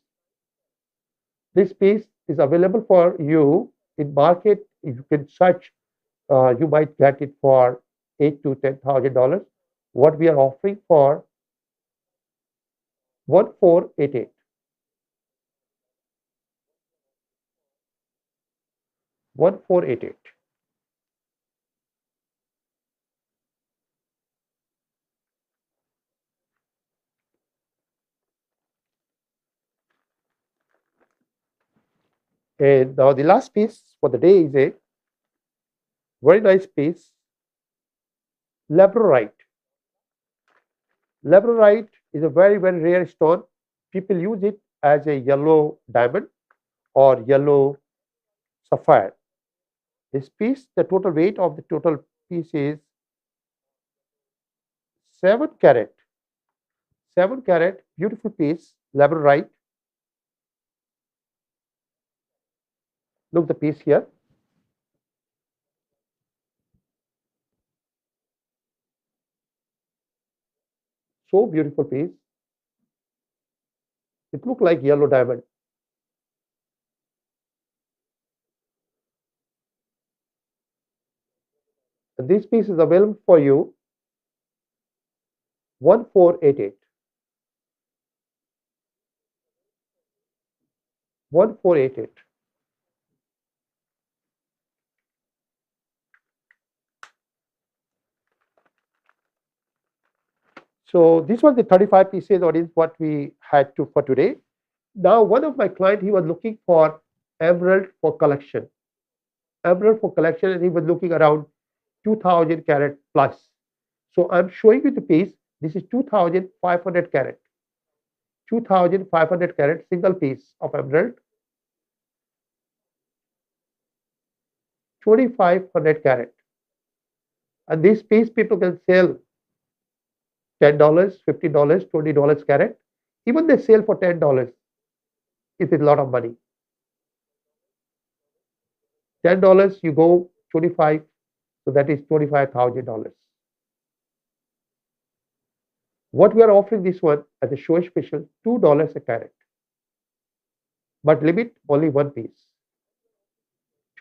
This piece is available for you in market. If you can search, you might get it for $8,000 to $10,000. What we are offering for 1488. 1488. And now the last piece for the day is a very nice piece, labradorite. Labradorite is a very, very rare stone. People use it as a yellow diamond or yellow sapphire. This piece, the total weight of the total piece is 7 carat. 7 carat, beautiful piece, labradorite. Look the piece here. So beautiful piece. It looks like yellow diamond. And this piece is available for you 1488. 1488. So this was the 35 pieces audience what we had to for today. Now one of my client, he was looking for emerald for collection. Emerald for collection, and he was looking around 2000 carat plus. So I'm showing you the piece. This is 2500 carat. 2500 carat single piece of emerald. 2500 carat. And this piece people can sell $10, $50, $20 carat. Even they sell for $10. It is a lot of money. $10 you go 25, so that is $25,000. What we are offering this one as a show special, $2 a carat, but limit only one piece.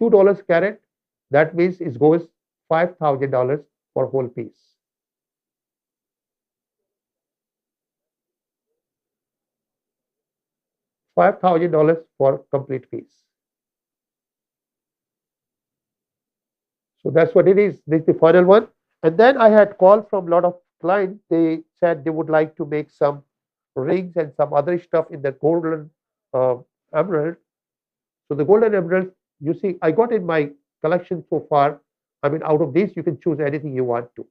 $2 carat, that means it goes $5,000 for whole piece. $5,000 for complete piece. So that's what it is. This is the final one. And then I had called from a lot of clients. They said they would like to make some rings and some other stuff in the golden emerald. So the golden emerald, you see, I got in my collection so far. I mean, out of these, you can choose anything you want to.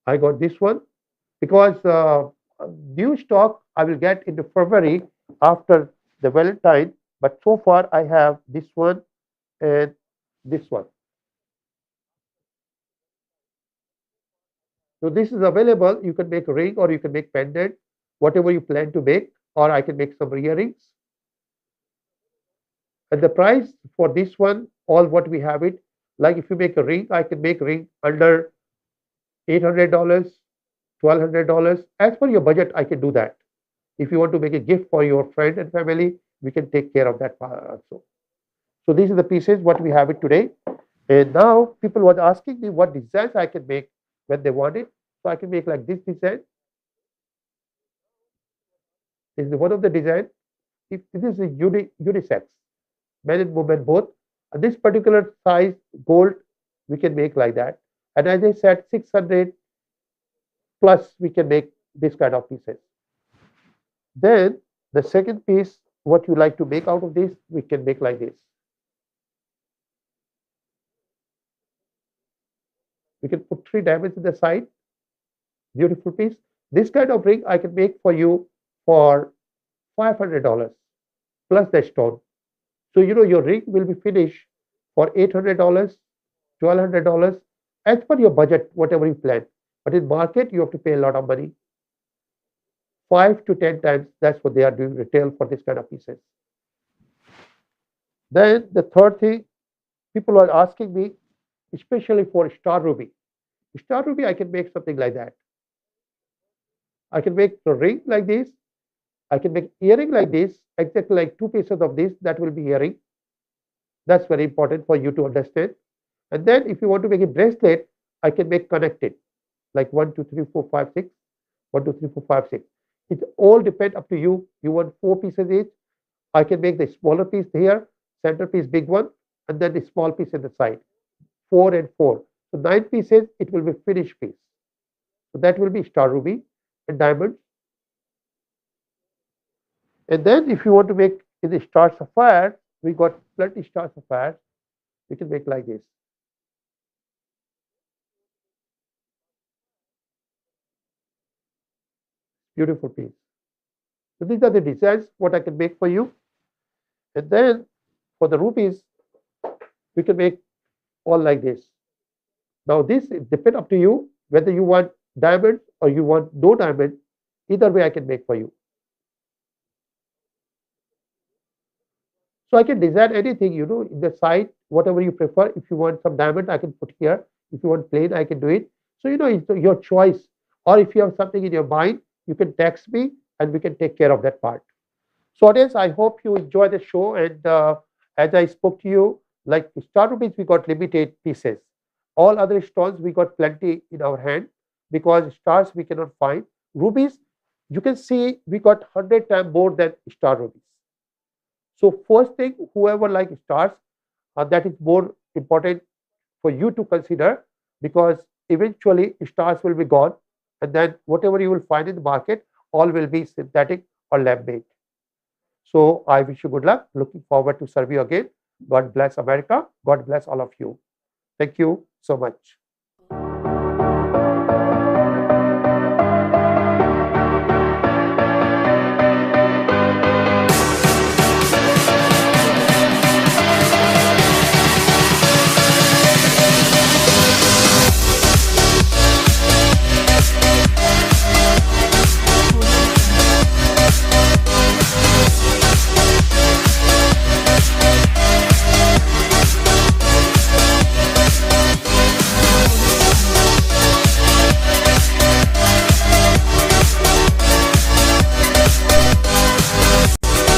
I got this one because new stock I will get into February after the Valentine. But so far, I have this one and this one. So this is available. You can make a ring or you can make pendant, whatever you plan to make. or I can make some earrings. And the price for this one, all what we have it, like if you make a ring, I can make ring under $800, $1,200. As per your budget, I can do that. If you want to make a gift for your friend and family, we can take care of that part also. So these are the pieces what we have it today. And now people were asking me what designs I can make when they want it. So I can make like this design. This is one of the design. If this is a unisex, men and women both. This particular size gold we can make like that. And as I said, 600 plus we can make this kind of pieces. Then the second piece, what you like to make out of this, we can make like this. We can put 3 diamonds in the side. Beautiful piece. This kind of ring I can make for you for $500 plus the stone. So your ring will be finished for $800, $1,200 as per your budget, whatever you plan. But in market, you have to pay a lot of money. 5 to 10 times, that's what they are doing retail for this kind of pieces. Then the third thing, people are asking me, especially for star ruby. Star ruby, I can make something like that. I can make a ring like this. I can make earring like this, exactly like 2 pieces of this, that will be earring. That's very important for you to understand. And then if you want to make a bracelet, I can make connected, like 1, 2, 3, 4, 5, 6, 1, 2, 3, 4, 5, 6. It all depends up to you. You want 4 pieces each. I can make the smaller piece here, center piece big one, and then the small piece in the side. 4 and 4. So 9 pieces, it will be finished piece. So that will be star ruby and diamonds. And then if you want to make in the star sapphire, we got plenty star sapphire. We can make like this. Beautiful piece. So these are the designs what I can make for you. And then for the rupees, we can make all like this. Now this depends up to you whether you want diamond or you want no diamond. Either way I can make for you. So I can design anything, in the side, whatever you prefer. If you want some diamond, I can put here. If you want plain, I can do it. So, it's your choice. Or if you have something in your mind, you can text me and we can take care of that part. So, audience, I hope you enjoy the show. And as I spoke to you, like star rubies, we got limited pieces. All other stones, we got plenty in our hand because stars we cannot find. Rubies, you can see we got 100 times more than star rubies. So first thing, whoever like stars, that is more important for you to consider because eventually stars will be gone and then whatever you will find in the market, all will be synthetic or lab made. So I wish you good luck. Looking forward to serve you again. God bless America. God bless all of you. Thank you so much.